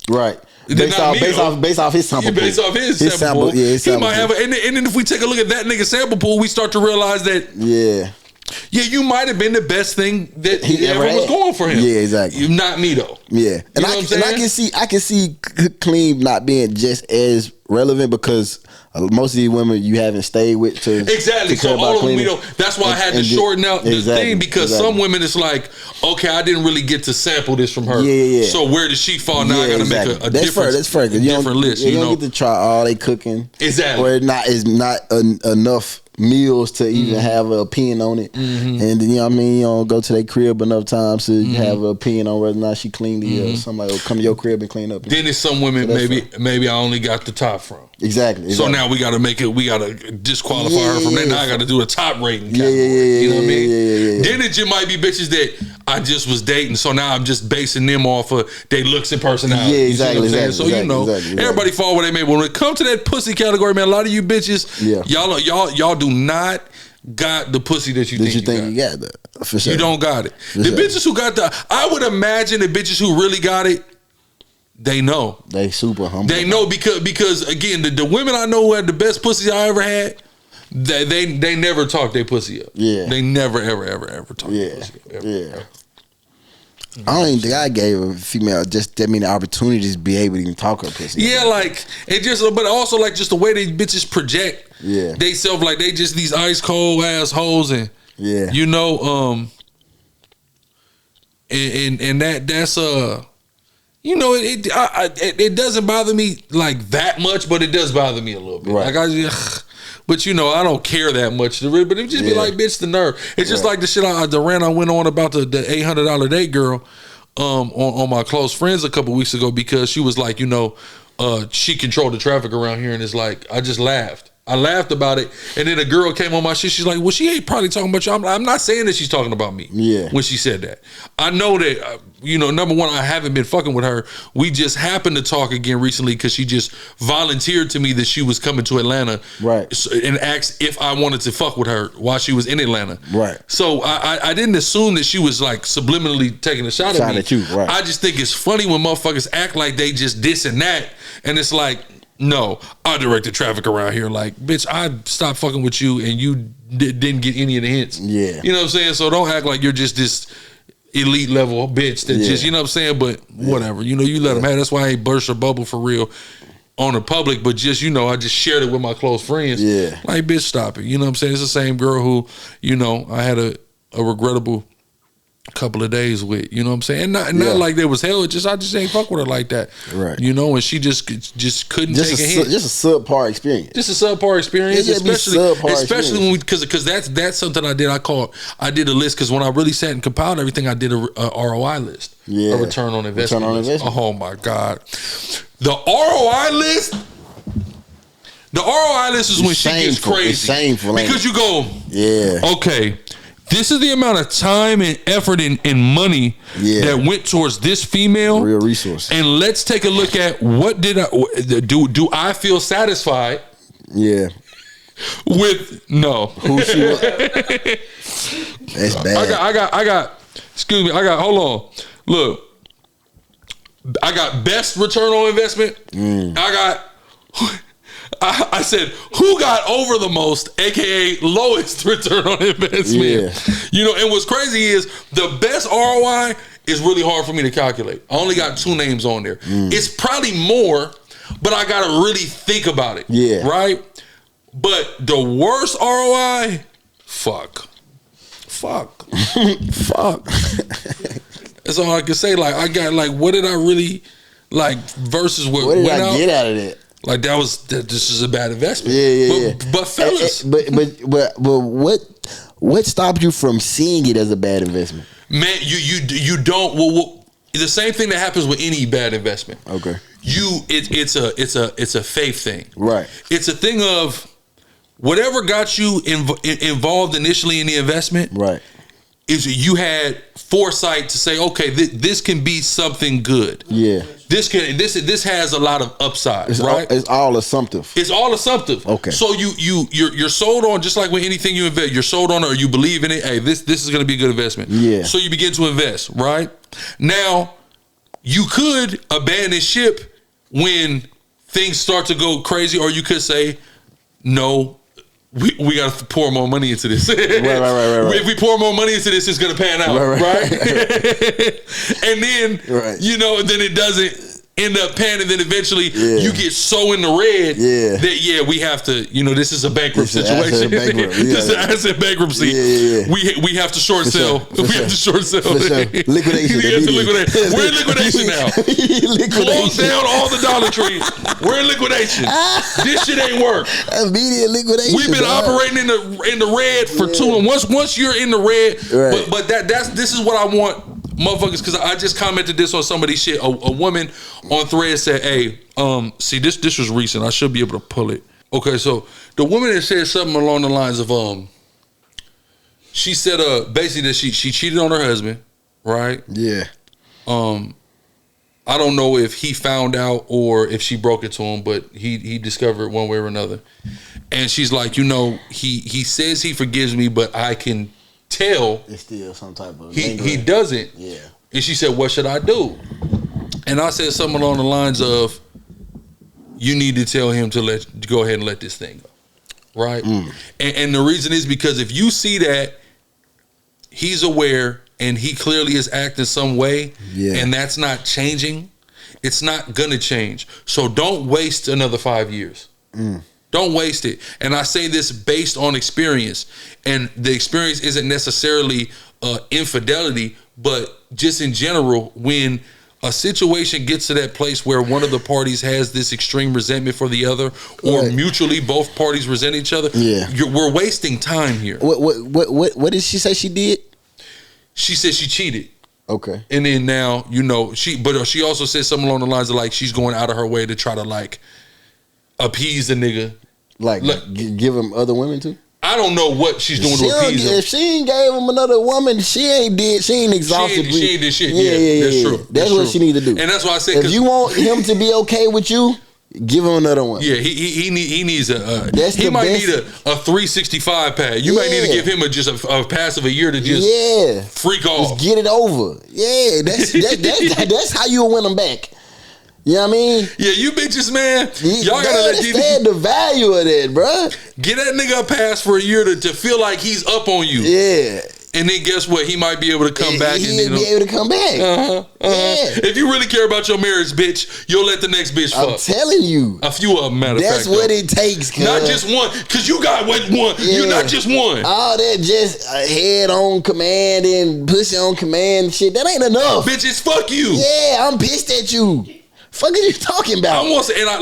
Right. Based off his sample pool. Based off his sample pool. Yeah, he might have and then if we take a look at that nigga sample pool, we start to realize that you might have been the best thing that he ever was going for him. Yeah, exactly. Not me though. Yeah, and I can see clean not being just as relevant because most of these women you haven't stayed with to exactly. To so all of them, we don't. That's why I had to shorten out the thing because some women it's like, okay, I didn't really get to sample this from her. Yeah. So where does she fall? Now I got to make a different. That's fair. Different list. You don't get to try all they cooking. Exactly. Or it's not enough meals to even have an opinion on it, and then, you know what I mean, you don't go to their crib enough times to have an opinion on whether or not she cleaned it or somebody will come to your crib and clean up. Then it's some women maybe I only got the top from. Exactly. So now we got to make it. We got to disqualify her from that. Now I got to do a top rating category. You know what I mean? Then it just might be bitches that I just was dating, so now I'm just basing them off of their looks and personality. Yeah, exactly. So everybody fall where they may. But when it comes to that pussy category, man, a lot of you bitches, y'all do not got the pussy that you think you got. For sure. You don't got it. The bitches who got I would imagine the bitches who really got it, they know. They super humble. They know because again, the women I know who had the best pussy I ever had, they never talk their pussy up. Yeah. They never ever talk their pussy up. Ever. I don't even think I gave a female just that many opportunities to be able to even talk her pussy. Yeah, like it just, but also like just the way they bitches project. Yeah, they self like they just these ice cold assholes and you know and that's you know it doesn't bother me like that much, but it does bother me a little bit. Right. Like but you know I don't care that much. But it just be like, bitch, the nerve. It's just like the shit the rant I went on about the $800 date girl on my close friends a couple weeks ago because she was like, you know, she controlled the traffic around here, and it's like I just laughed. I laughed about it, and then a girl came on my shit. She's like, well, she ain't probably talking about you. I'm not saying that she's talking about me when she said that. I know that, you know, number one, I haven't been fucking with her. We just happened to talk again recently because she just volunteered to me that she was coming to Atlanta and asked if I wanted to fuck with her while she was in Atlanta. Right. So I didn't assume that she was like subliminally taking a shot at me. At you, right. I just think it's funny when motherfuckers act like they just this and that, and it's like, no, I directed traffic around here. Like, bitch, I stopped fucking with you and you didn't get any of the hints. Yeah. You know what I'm saying? So don't act like you're just this elite level bitch that just, you know what I'm saying? But whatever. You know, you let them have. That's why I ain't burst a bubble for real on the public, but just, you know, I just shared it with my close friends. Yeah. Like, bitch, stop it. You know what I'm saying? It's the same girl who, you know, I had a regrettable couple of days with, you know what I'm saying? Not like there was hell, I just ain't fuck with her like that. Right. You know, and she just couldn't take a hint. Just a subpar experience. Just a subpar experience. Especially when because that's something I did. I did a list because when I really sat and compiled everything, I did a ROI list. Yeah. A return on investment. Oh my God. The ROI list. The ROI list is when shit gets crazy. It's shameful. Because you go, okay, this is the amount of time and effort and money that went towards this female. Real resource. And let's take a look at what did I do I feel satisfied? Yeah. With who she was. That's bad. I got excuse me, hold on. Look. I got best return on investment. I said, who got over the most, aka lowest return on investment? Yeah. You know, and what's crazy is the best ROI is really hard for me to calculate. I only got 2 names on there. It's probably more, but I got to really think about it. Yeah. Right? But the worst ROI, fuck. That's all I can say. Like, I got, like, what did I really, like, versus what did I get out of it? Like this is a bad investment. But fellas, but what stopped you from seeing it as a bad investment? Man, you don't. Well, the same thing that happens with any bad investment. Okay. It's a faith thing. Right. It's a thing of whatever got you involved initially in the investment. Right. Is you had foresight to say, okay, this can be something good. Yeah. This has a lot of upside, right? It's all assumptive. It's all assumptive. Okay. So you're sold on, just like with anything you invest, you're sold on it or you believe in it. Hey, this is going to be a good investment. Yeah. So you begin to invest, right? Now, you could abandon ship when things start to go crazy, or you could say, no, we got to pour more money into this. Right. If we pour more money into this, it's going to pan out, right? And then, then it doesn't end up panning. Then evenally, you get so in the red that we have to. This is a bankrupt situation. This is an asset bankruptcy. We have to short sell. We have to short sell. Liquidation. We're in liquidation now. Close down all the Dollar Tree. We're in liquidation. This shit ain't work. Immediate liquidation. We've been operating in the red for too long. Once you're in the red, but this is what I want. Motherfuckers, because I just commented this on somebody's shit. A woman on Thread said, "Hey, see this was recent. I should be able to pull it." Okay, so the woman that said something along the lines of she said basically that she cheated on her husband, right? Yeah. I don't know if he found out or if she broke it to him, but he discovered one way or another. And she's like, he says he forgives me, but I can tell it's still some type of he doesn't. Yeah. And she said, what should I do? And I said something along the lines of, you need to tell him to go ahead and let this thing go. Right? And the reason is because if you see that he's aware and he clearly is acting some way and that's not changing, it's not gonna change. So don't waste another 5 years. Don't waste it. And I say this based on experience. And the experience isn't necessarily infidelity, but just in general, when a situation gets to that place where one of the parties has this extreme resentment for the other, or mutually both parties resent each other, we're wasting time here. What did she say she did? She said she cheated. Okay. And then now, she also said something along the lines of like she's going out of her way to try to like appease the nigga. Like give him other women too? I don't know what she's doing to appease him. If she ain't gave him another woman, she ain't exhausted. She ain't did shit. Yeah, that's true. That's what she need to do. And that's why I said, if you want him to be okay with you, give him another one. Yeah, he needs he might need a 365 pad. You might need to give him a pass of a year to just freak off. Just get it over. Yeah, that's how you win them back. You know what I mean? Yeah, you bitches, man. Y'all gotta understand the value of that, bro. Get that nigga a pass for a year to feel like he's up on you. Yeah. And then guess what? He might be able to come back. He'll be able to come back. Yeah. If you really care about your marriage, bitch, you'll let the next bitch fuck. I'm telling you. A few of them, matter of fact. That's what it takes, cuz. Not just one. Because you got one. Yeah. You're not just one. All that just head on command and pussy on command shit, that ain't enough. Bitches, fuck you. Yeah, I'm pissed at you. Fuck are you talking about?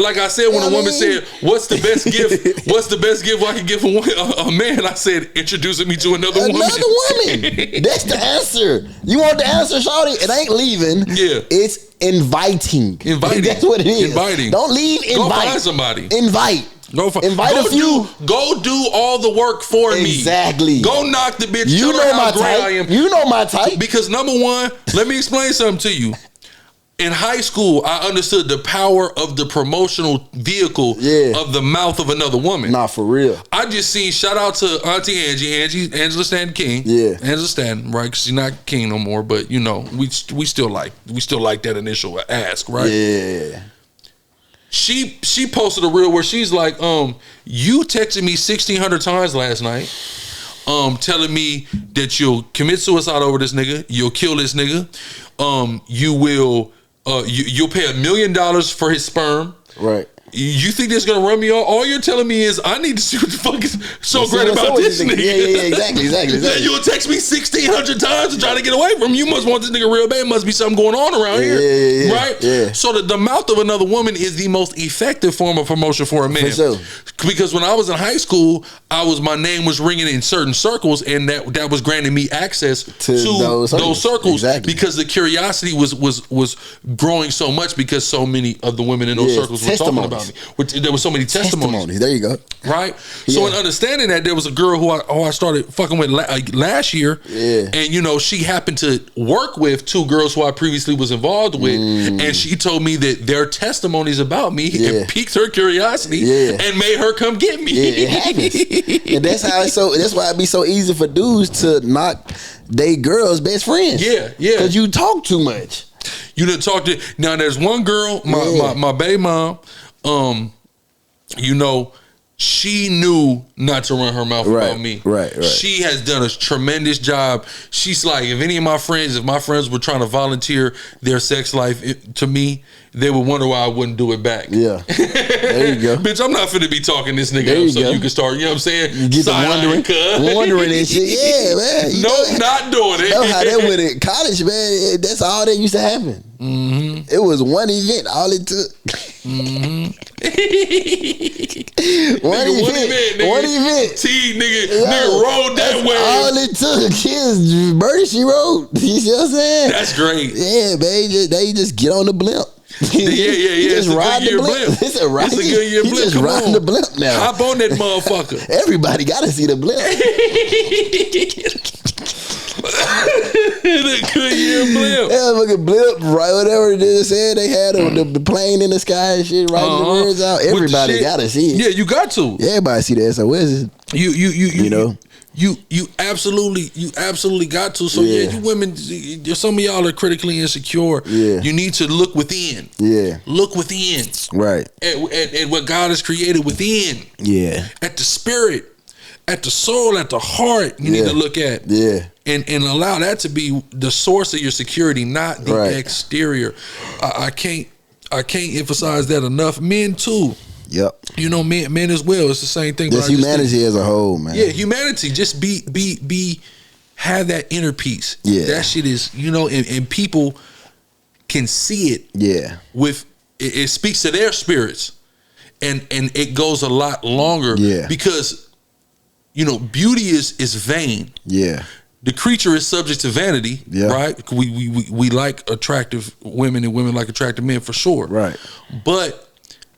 Like I said, when a woman said, "What's the best gift? What's the best gift I can give a man?" I said, "Introducing me to another woman." Another woman. That's the answer. You want the answer, shawty? It ain't leaving. Yeah, it's inviting. That's what it is. Inviting. Don't leave. Invite. Go find somebody. Invite. Invite a few. Go do all the work for me. Exactly. Go knock the bitch. You know my type. You know my type. Because number one, let me explain something to you. In high school, I understood the power of the promotional vehicle of the mouth of another woman. Nah, for real. I just seen, shout out to Auntie Angela Stanton King. Yeah. Angela Stanton, right? Because she's not king no more, but we still like that initial ask, right? Yeah. She posted a reel where she's like, you texted me 1,600 times last night, telling me that you'll commit suicide over this nigga, you'll kill this nigga, you will. You'll pay $1 million for his sperm. Right. You think that's gonna run me off? All you're telling me is I need to see what the fuck is so great about this nigga. Yeah, exactly. Then you'll text me 1,600 times to try to get away from him. You must want this nigga real bad. Must be something going on around here, right? Yeah. So the mouth of another woman is the most effective form of promotion for a man. For sure. Because when I was in high school, my name was ringing in certain circles, and that was granting me access to those circles. Exactly. Because the curiosity was growing so much because so many of the women in those circles were talking about me. There was so many testimonies. There you go. Right? So in understanding that, there was a girl who I started fucking with last year. Yeah. And, she happened to work with two girls who I previously was involved with. And she told me that their testimonies about me and piqued her curiosity and made her come get me. Yeah, it happens. And that's why it be so easy for dudes to knock they girls' best friends. Yeah. Because you talk too much. You done talk to now. There's one girl, my baby mom. You know, she knew not to run her mouth about me. Right. She has done a tremendous job. She's like, if my friends were trying to volunteer their sex life to me, they would wonder why I wouldn't do it back. Yeah. There you go. Bitch, I'm not finna be talking this nigga up so you can start, you know what I'm saying? You get wondering and shit. Yeah, man. Not doing it. You know how that went in college, man. That's all that used to happen. Mm-hmm. It was one event, all it took. Mm-hmm. one event. Nigga rode that way. All it took is Birdie, she rode. You see what I'm saying? That's great. Yeah, man. They just get on the blimp. Yeah. It's a good year blimp. It's a good year blimp. Just riding the blimp now. Hop on that motherfucker. Everybody got to see the blimp. The good year blimp. Yeah, fucking blimp, right? Whatever they said, they had the plane in the sky and shit, writing the words out. Everybody got to see it. Yeah, you got to. Everybody see the SOS. You know. You absolutely got to. So yeah, you women, some of y'all are critically insecure. Yeah. You need to look within. Yeah. Look within. Right. At what God has created within. Yeah. At the spirit, at the soul, at the heart, you need to look at. Yeah. And allow that to be the source of your security, not the exterior. I can't emphasize that enough. Men too. Yep. You know, men as well. It's the same thing. Just humanity as a whole, man. Yeah, humanity. Just have that inner peace. Yeah. That shit is, you know, and people can see it. Yeah. It speaks to their spirits. And it goes a lot longer. Yeah. Because, you know, beauty is vain. Yeah. The creature is subject to vanity, right? We like attractive women and women like attractive men for sure. Right. But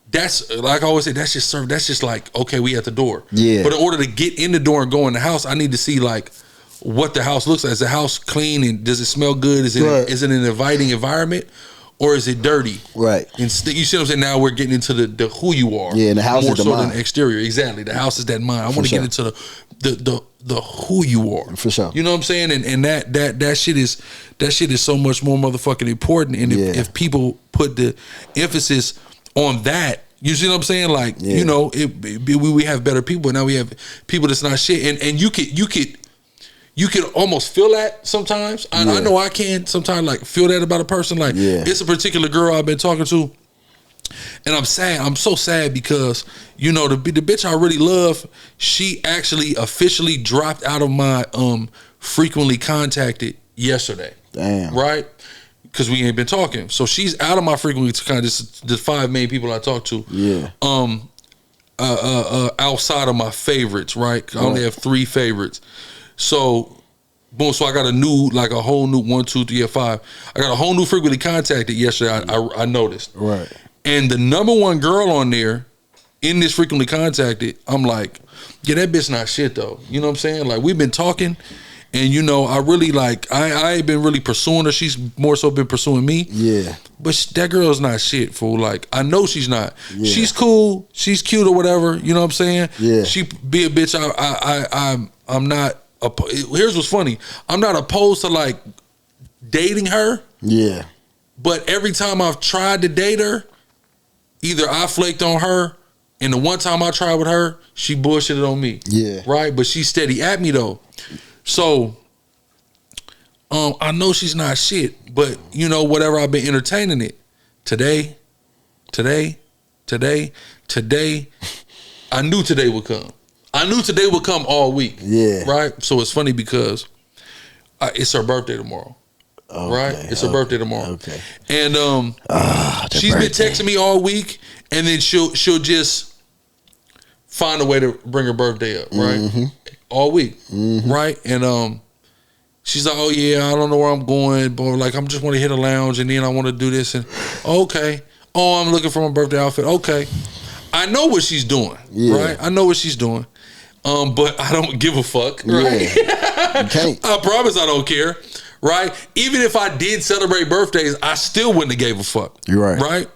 that's, like I always say, that's just like, okay, we at the door. Yeah. But in order to get in the door and go in the house, I need to see like what the house looks like. Is the house clean and does it smell good? Is it an inviting environment? Or is it dirty? Right. And you see what I'm saying? Now we're getting into the who you are. Yeah, and the house more is the so mind. than the exterior. Exactly. The house is that mind. I want to get into the who you are. For sure. You know what I'm saying? And that shit is so much more motherfucking important. And if people put the emphasis on that, you see what I'm saying? Like, you know, we have better people. Now we have people that's not shit. And you could almost feel that sometimes. I know I can sometimes like feel that about a person. Like it's a particular girl I've been talking to, and I'm sad. I'm so sad because, you know, the bitch I really love, she actually officially dropped out of my frequently contacted yesterday. Damn. Right? Because we ain't been talking. So she's out of my frequently contacted, the 5 main people I talk to. Yeah. Outside of my favorites, right? I only have 3 favorites. So, boom. So I got a whole new 1, 2, 3, 5. I got a whole new frequently contacted yesterday. I noticed. Right. And the number 1 girl on there in this frequently contacted, I'm like, yeah, that bitch not shit though. You know what I'm saying? Like, we've been talking, and you know, I really like, I ain't been really pursuing her. She's more so been pursuing me. Yeah. But that girl's not shit, fool. Like, I know she's not. Yeah. She's cool. She's cute or whatever. You know what I'm saying? Yeah. She be a bitch. I'm not. Here's what's funny. I'm not opposed to like dating her. Yeah. But every time I've tried to date her, either I flaked on her, and the one time I tried with her, she bullshitted on me. Yeah. Right? But she's steady at me though. So I know she's not shit, but you know, whatever, I've been entertaining it. Today, I knew today would come. I knew today would come all week. Yeah. Right? So it's funny because it's her birthday tomorrow. Okay, right? It's her birthday tomorrow. Okay. And she's been texting me all week, and then she'll just find a way to bring her birthday up, right? Mm-hmm. All week. Mm-hmm. Right? And she's like, oh yeah, I don't know where I'm going, but like I just want to hit a lounge, and then I want to do this, and okay. Oh, I'm looking for my birthday outfit. Okay. I know what she's doing, right? I know what she's doing. But I don't give a fuck, right? Yeah. You can't. I promise I don't care, right? Even if I did celebrate birthdays, I still wouldn't have gave a fuck. You're right. Right?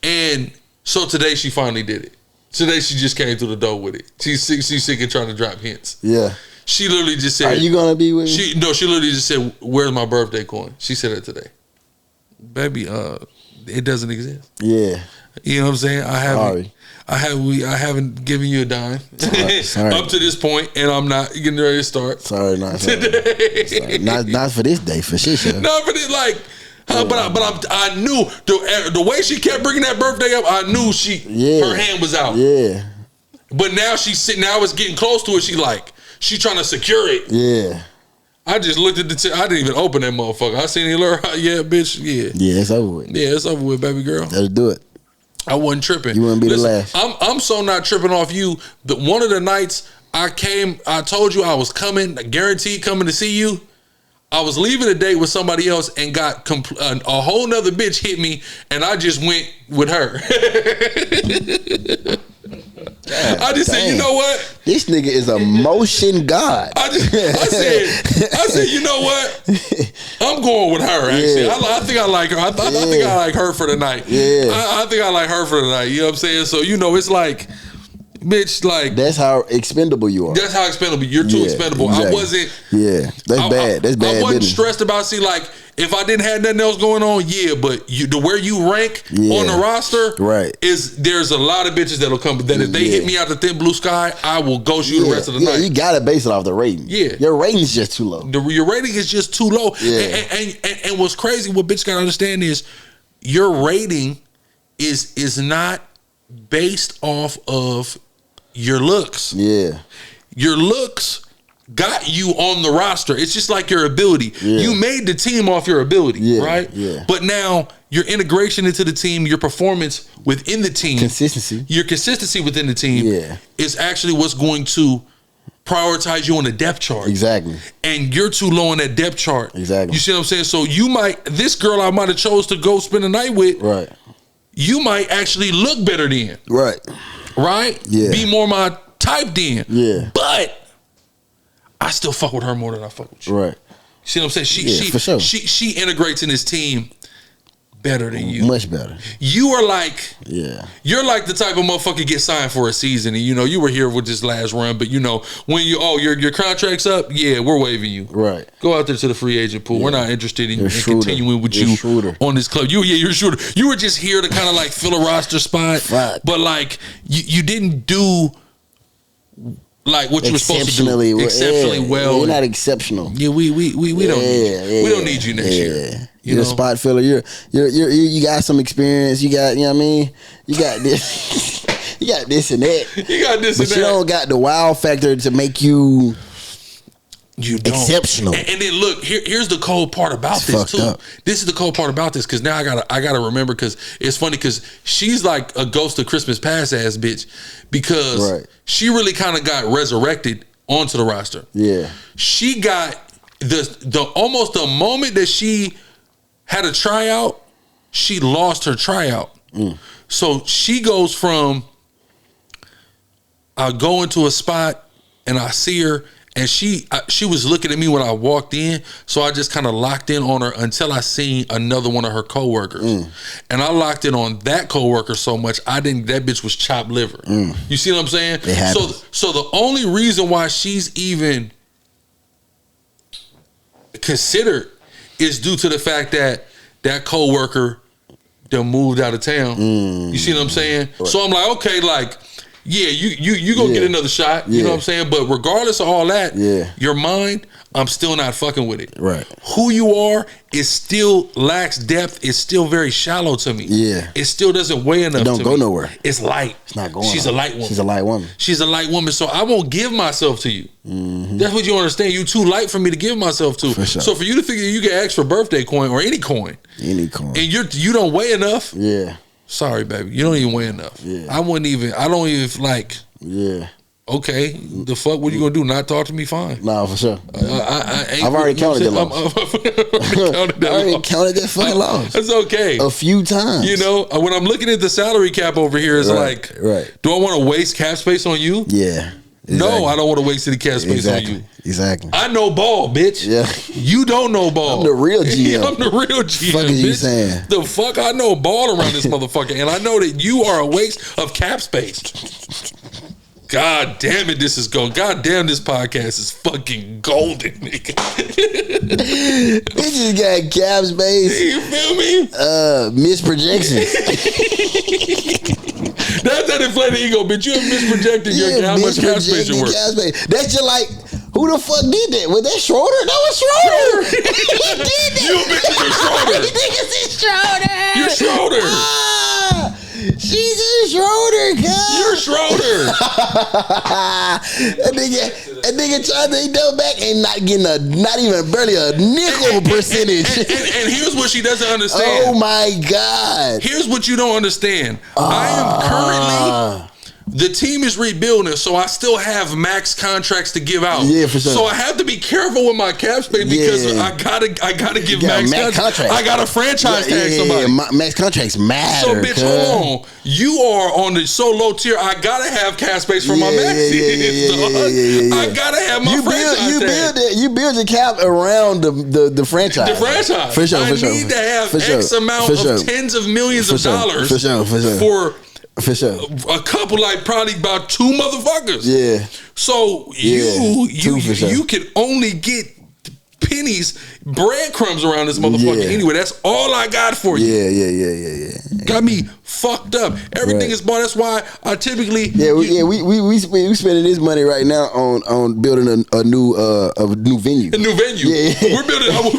And so today she finally did it. Today she just came through the door with it. She's sick of trying to drop hints. Yeah. She literally just said, are you gonna be with me? She literally just said, where's my birthday coin? She said it today. baby, it doesn't exist. Yeah. You know what I'm saying? I haven't given you a dime sorry. up to this point, and I'm not getting ready to start. Sorry. Sorry. Not for this day, for sure. Not for this, like, but I knew the way she kept bringing that birthday up. I knew her hand was out. Yeah. But now she's sitting. Now it's getting close to it. She's trying to secure it. Yeah. I just looked at I didn't even open that motherfucker. I seen it. Yeah, bitch. Yeah. Yeah, it's over with. Yeah, it's over with, baby girl. Let's do it. I wasn't tripping. You wouldn't be the last. I'm so not tripping off you. One of the nights I told you I was coming, guaranteed coming to see you. I was leaving a date with somebody else and got a whole nother bitch hit me, and I just went with her. I just said, you know what? This nigga is a motion god. I said, you know what? I'm going with her. Actually, I think I like her. I think I like her for the night. Yeah, I think I like her for the night. You know what I'm saying? So it's like, bitch, like that's how expendable you are. That's how expendable you're. Too expendable. Exactly. I wasn't. Yeah, that's bad. That's bad. I wasn't business. stressed about. See, like, if I didn't have nothing else going on, but the where you rank on the roster, right? There's a lot of bitches that'll come. That if they hit me out the thin blue sky, I will ghost you the rest of the night. You gotta base it off the rating. Yeah, your rating is just too low. Your rating is just too low. Yeah. And what's crazy, what bitch gotta understand is your rating is not based off of your looks. Yeah. Your looks got you on the roster. It's just like your ability. Yeah. You made the team off your ability, right? Yeah. But now your integration into the team, your performance within the team, your consistency within the team is actually what's going to prioritize you on the depth chart. Exactly. And you're too low on that depth chart. Exactly. You see what I'm saying? So this girl I might have chose to go spend the night with, right? You might actually look better then. Right. Right? Yeah. Be more my type then. Yeah. But I still fuck with her more than I fuck with you. Right. See what I'm saying? For sure. She integrates in this team better than you. Much better. You are like, you're like the type of motherfucker get signed for a season, and you were here with this last run, but when your contract's up, we're waiving you. Right. Go out there to the free agent pool. We're not interested in continuing with you on this club. You're a shooter. You were just here to kind of like fill a roster spot, but like you didn't do like what you were supposed to do exceptionally well. You're not exceptional. Yeah, we don't need you. We don't need you next year. You're a spot filler. You got some experience. You got, you know what I mean? You got this. You got this and that. You got this and that. But you don't got the wow factor to make you exceptional. And then look, here's the cold part about this too. Up. This is the cold part about this, because now I gotta remember, because it's funny, because she's like a ghost of Christmas past ass bitch, because she really kind of got resurrected onto the roster. Yeah, she got the almost the moment that she had a tryout, she lost her tryout. So she goes from, I go into a spot and I see her, and she was looking at me when I walked in, so I just kind of locked in on her until I seen another one of her coworkers, and I locked in on that coworker so much that bitch was chopped liver. You see what I'm saying? So the only reason why she's even considered is due to the fact that coworker done moved out of town. You see what I'm saying? Right. So I'm like, okay, like, yeah, you gonna get another shot. You know what I'm saying? But regardless of all that, your mind, I'm still not fucking with it. Right. Who you are is still lacks depth. It's still very shallow to me. Yeah. It still doesn't weigh enough. It don't go nowhere. It's light. It's not going. She's a light woman. She's a light woman. She's a light woman. So I won't give myself to you. That's what you understand. You too light for me to give myself to. For sure. So for you to figure you get extra birthday coin or any coin, and you don't weigh enough. Yeah. Sorry, baby. You don't even weigh enough. Yeah. I don't even like. Yeah. Okay. The fuck, what you gonna do? Not talk to me? Fine. Nah, for sure. I've already counted that loss. I already counted that fucking loss. That's okay. A few times. When I'm looking at the salary cap over here, it's like, do I want to waste cap space on you? Yeah. Exactly. No, I don't want to waste any cap space on you. Exactly. I know ball, bitch. Yeah. You don't know ball. I'm the real GM. I'm the real GM. Fuck is you saying? The fuck, I know ball around this motherfucker, and I know that you are a waste of cap space. God damn it, this is gold. God damn, this podcast is fucking golden, nigga. This just got cap space. You feel me? Misprojections. That's that inflated ego, bitch. You have misprojected how much cap space you're worth. That's just like, who the fuck did that? Was that Schroeder? That was Schroeder. He did that. You bitch, you're Schroeder. Niggas is Schroeder. You're Schroeder. She's a Schroeder, cuz. You're Schroeder. That nigga tried to double back and not getting not even barely a nickel percentage. And here's what she doesn't understand. Oh my God. Here's what you don't understand. I am currently. The team is rebuilding, so I still have max contracts to give out. Yeah, for sure. So I have to be careful with my cap space because I gotta give max contracts. I gotta franchise tag somebody. Max contracts matter. So bitch, hold on. You are on the so low tier. I gotta have cap space for my max. I gotta have my franchise tag. You build your cap around the franchise. The franchise. For sure. I need to have X amount of tens of millions of dollars for sure. A couple, like probably about 2 motherfuckers. Yeah. So you can only get pennies, breadcrumbs around this motherfucker. Anyway, that's all I got for you. Yeah. Got me fucked up. Everything is bought. That's why I typically we spending this money right now on building a new venue. A new venue. Yeah.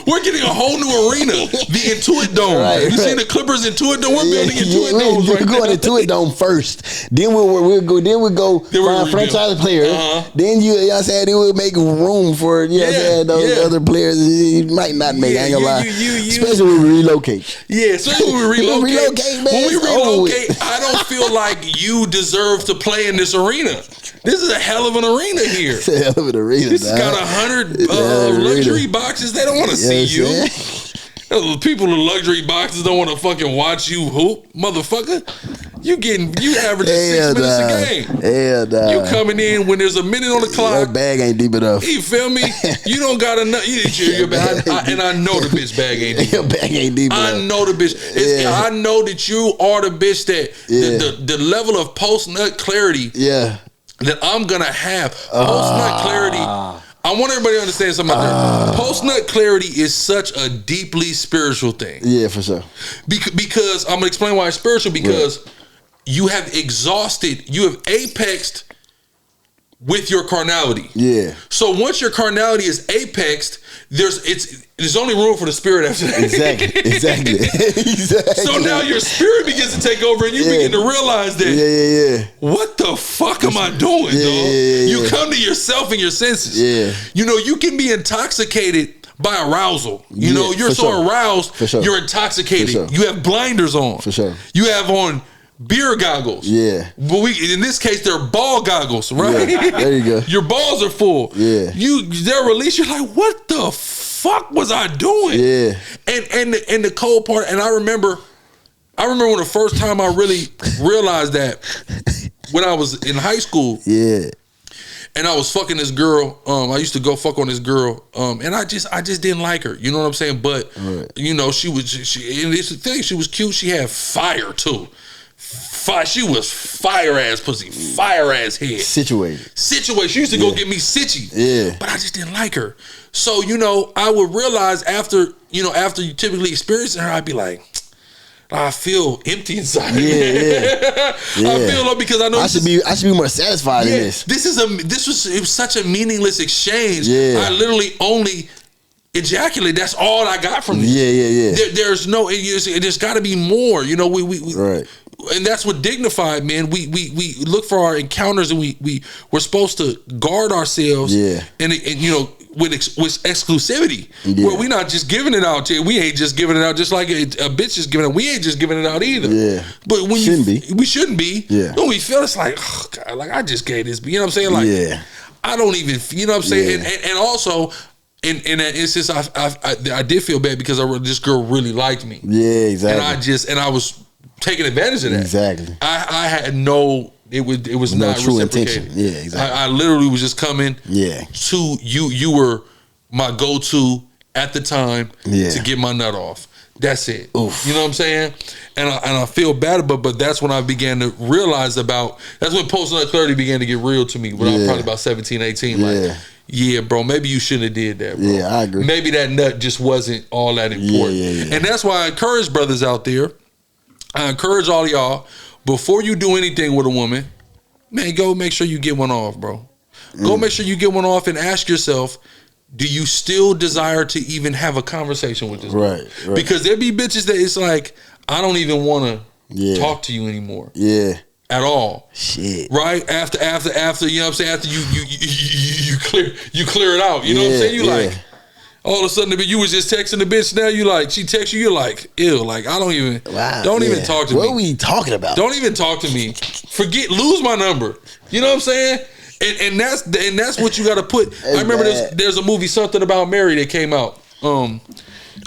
We're getting a whole new arena. The Intuit Dome. You seen the Clippers Intuit Dome? We're building Intuit Domes right now. We're going Intuit Dome first. Then we'll go find franchise players. Then you know what I'm saying, then we'll make room for those other players you might not make. I ain't gonna lie. Especially when we relocate. Yeah, especially when we relocate. Man, when we relocate, I don't feel like you deserve to play in this arena. This is a hell of an arena here. It's a hell of an arena. This has got 100 luxury boxes. They don't want to see you. People in luxury boxes don't want to fucking watch you hoop, motherfucker. You averaging 6 minutes a game. You coming in when there's a minute on the clock. Your bag ain't deep enough. You feel me? You don't got enough. Your bag, and I know the bitch bag ain't deep. Your bag ain't deep enough. I know the bitch. I know that you are the bitch that the level of post nut clarity. That I'm gonna have post nut clarity. I want everybody to understand something out there. Post-nut clarity is such a deeply spiritual thing. Yeah, for sure. Because I'm going to explain why it's spiritual. Because you have apexed with your carnality. Yeah. So once your carnality is apexed, there's only room for the spirit after that. Exactly. So now your spirit begins to take over, and you begin to realize that. What the fuck am I doing, dog? You come to yourself and your senses. You know, you can be intoxicated by arousal. You know, you're so aroused, you're intoxicated. You have blinders on. For sure. You have on beer goggles. Yeah. But in this case, they're ball goggles, right? Yeah, there you go. Your balls are full. Yeah. They're released. You're like, what the fuck was I doing? Yeah. And the cold part, and I remember when the first time I really realized that when I was in high school. Yeah. And I was fucking this girl. I used to go fuck on this girl. And I just didn't like her. You know what I'm saying? But you know, she and it's the thing, she was cute. She had fire too. She was fire ass pussy, fire ass head. Situated. She used to go get me sitchy. Yeah. But I just didn't like her. So, you know, I would realize after you typically experience her, I'd be like, I feel empty inside. I feel because I know I should be more satisfied in this. It was such a meaningless exchange. I literally only ejaculate. That's all I got from it. There's no. There's got to be more. You know, we right. And that's what dignified, man. We look for our encounters, and we're supposed to guard ourselves. And you know, with exclusivity, where we not just giving it out. We ain't just giving it out just like a bitch is giving it. We ain't just giving it out either. But when we shouldn't be. When we feel it's like, oh God, like I just gave this. You know what I'm saying? Like I don't even. You know what I'm saying? And also. In that instance, I did feel bad because this girl really liked me. Yeah, exactly. And I was taking advantage of that. Exactly. I had no. It was no not true intention. Yeah, exactly. I literally was just coming. Yeah. To you. You were my go-to at the time to get my nut off. That's it. Oof. You know what I'm saying? And I feel bad, but that's when I began to realize that's when post-nut clarity began to get real to me when I was probably about 17, 18. Like, yeah, bro, maybe you shouldn't have did that, bro. Yeah, I agree. Maybe that nut just wasn't all that important. And that's why I encourage brothers out there. I encourage all of y'all, before you do anything with a woman, man, go make sure you get one off, bro. Go make sure you get one off and ask yourself, do you still desire to even have a conversation with this girl? Right. Because there be bitches that it's like, I don't even want to talk to you anymore. Yeah. At all. Shit. Right? After you know what I'm saying? After you clear it out. You know what I'm saying? You like, all of a sudden you was just texting the bitch, now you like, she texts you, you're like, ew, like I don't even even talk to me. What are we talking about? Don't even talk to me. Lose my number. You know what I'm saying? And that's what you got to put. I remember there's a movie, Something About Mary, that came out in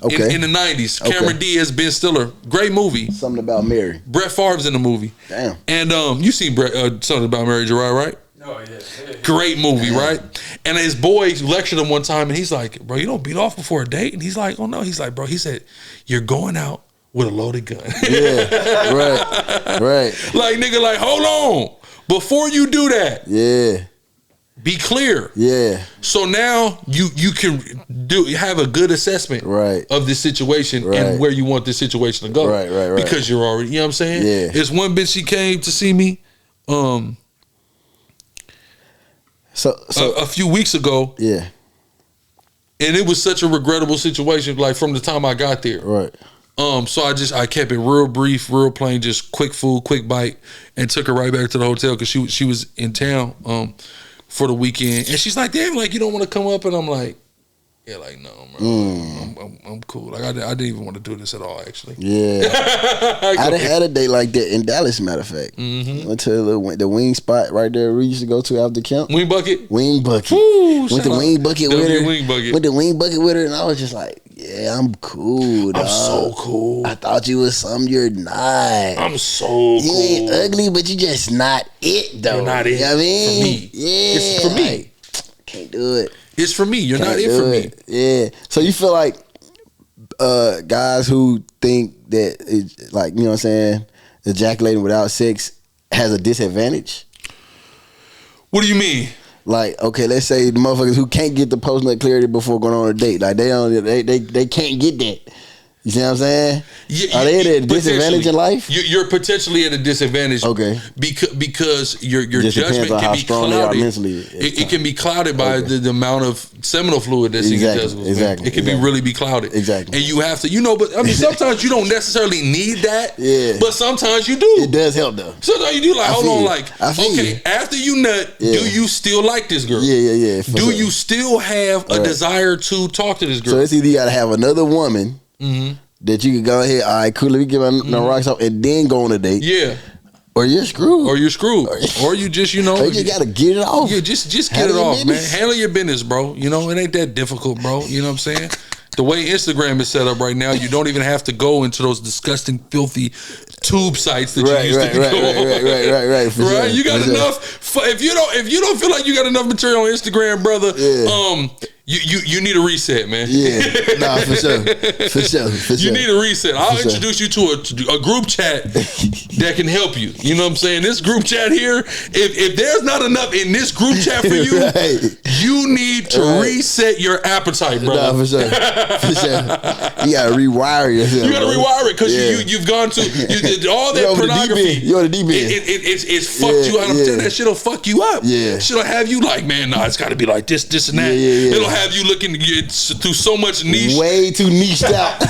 the 90s. Cameron Diaz, Ben Stiller, great movie. Something About Mary. Brett Favre's in the movie. Damn. And you seen Something About Mary, Gerard, right? Oh yeah. Great movie, right? And his boy lectured him one time, and he's like, "Bro, you don't beat off before a date." And he's like, "Oh no." He's like, "Bro," he said, "You're going out with a loaded gun." Yeah. Right. Like, nigga, like, hold on. Before you do that, be clear. Yeah. So now you can have a good assessment of this situation and where you want this situation to go. Right. Because you're already, you know what I'm saying? Yeah. There's one bitch, she came to see me so a few weeks ago. Yeah. And it was such a regrettable situation, like from the time I got there. Right. So I kept it real brief, real plain, just quick food, quick bite, and took her right back to the hotel because she was in town for the weekend. And she's like, "Damn, like you don't want to come up?" And I'm like, "Yeah, like no, bro, I'm cool. Like I didn't even want to do this at all, actually." Yeah, I had a date like that in Dallas. Matter of fact, went to the wing spot right there we used to go to after camp. Wing bucket. Went to wing bucket with her. Went to wing bucket with her, and I was just like, "Yeah, I'm cool, dog. I'm so cool. I thought you was something you're not. I'm so cool. You ain't ugly, but you just not it, though. You're not it. You know what I mean? For me. Yeah, it's for me. Like, can't do it. It's for me. You're not it for me. Yeah. So you feel like guys who think that it's like, you know what I'm saying, ejaculating without sex has a disadvantage? What do you mean? Like, okay, let's say the motherfuckers who can't get the post-nut clarity before going on a date, like they can't get that. You see what I'm saying? Are they at a disadvantage in life? You're potentially at a disadvantage. Okay. Because your judgment can be clouded. Mentally. It can be clouded by the amount of seminal fluid that's in your testicles. Exactly. It can really be clouded. Exactly. And you have to, but I mean, sometimes you don't necessarily need that. Yeah. But sometimes you do. It does help though. Sometimes you do. Like, hold on, like, okay, after you nut, do you still like this girl? Yeah. Do you still have a desire to talk to this girl? So it's either you gotta have another woman. That you can go ahead, all right, cool, let me get my rocks off and then go on a date. Yeah. Or you're screwed. Or you just, you just gotta get it off. Yeah, just get it off, man. Handle your business, bro. It ain't that difficult, bro. You know what I'm saying? The way Instagram is set up right now, you don't even have to go into those disgusting, filthy tube sites that you used to go on. Right. Sure. You got enough. If you don't feel like you got enough material on Instagram, brother, you need a reset, man. Yeah, nah, for sure. You need a reset. I'll introduce you to a group chat that can help you. You know what I'm saying? This group chat here, if there's not enough in this group chat for you, you need to reset your appetite, brother. Nah, for sure. You gotta rewire yourself. You gotta rewire it because you've gone to all that pornography. You're on the deep end. It's fucked you out. I'm telling you, that shit'll fuck you up. Yeah, shit'll have you like, man, nah, it's gotta be like this, and that. It'll have you looking through so much niche. Way too niched out.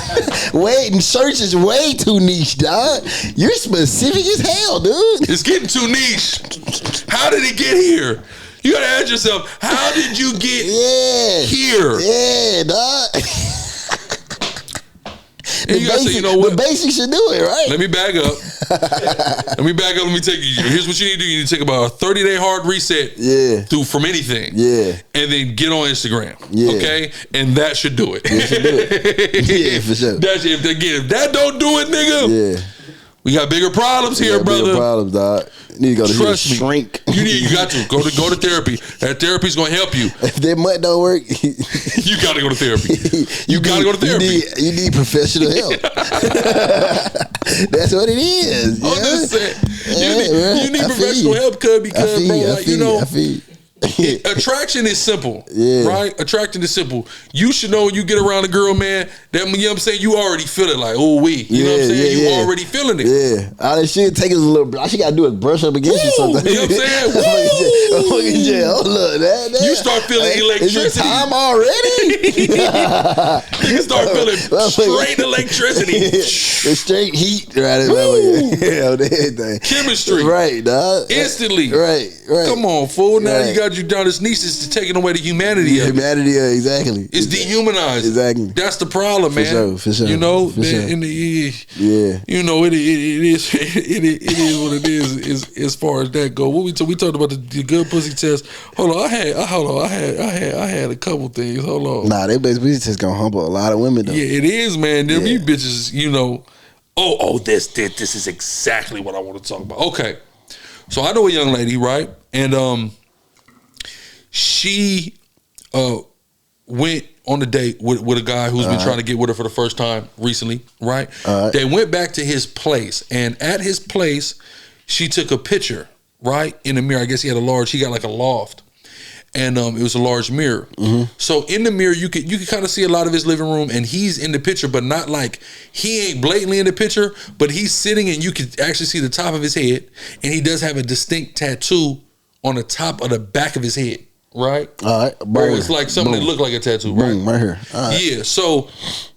Search is way too niche, dog. You're specific as hell, dude. It's getting too niche. How did it get here? You gotta ask yourself, how did you get here? Yeah, dog. The basics should do it, right? Let me back up. Let me take you. Here's what you need to do. You need to take about a 30-day hard reset from anything. Yeah. And then get on Instagram. Yeah. Okay? And that should do it. Yeah, for sure. If that don't do it, nigga. Yeah. We got bigger problems here, brother. Bigger problems, dog. You need to go to Trust me. Shrink. You got to go to therapy. That therapy's gonna help you. If that mutt don't work, you gotta go to therapy. You gotta go to therapy. You need professional help. That's what it is. I'm just saying. You need professional help, because bro, like, you know. Attraction is simple, right? Attraction is simple. You should know when you get around a girl, man, that, you know what I'm saying, you already feel it like, oh, we. You know what I'm saying? You already feeling it. Yeah. All that shit take us a little, all she got to do is brush up against you sometimes. You know what I'm saying? Oh, look, that. You start feeling electricity. Is it time already? You start feeling straight electricity. The straight heat, right? Everything. Chemistry. Right, dog. Instantly. Right. Come on, fool. Now you got you down this niece is taking away the humanity of it. Humanity, exactly. It's dehumanized. Exactly. That's the problem, man. For sure. You know, for sure. You know, it is what it is as far as that go. What we talked about the good pussy test. Hold on, I had a couple things. Hold on. Nah, that pussy test gonna humble a lot of women though. Yeah, it is, man. Them you bitches, you know. This is exactly what I want to talk about. Okay. So I know a young lady, right? And she went on a date with a guy who's been trying to get with her for the first time recently, right? They went back to his place, and at his place, she took a picture, right, in the mirror. I guess he got like a loft, and it was a large mirror. So in the mirror, you could kind of see a lot of his living room, and he's in the picture, but not like he ain't blatantly in the picture, but he's sitting, and you could actually see the top of his head, and he does have a distinct tattoo on the top of the back of his head. Right? All right. Bro, it's like something that looked like a tattoo. Right here. All right. Yeah. So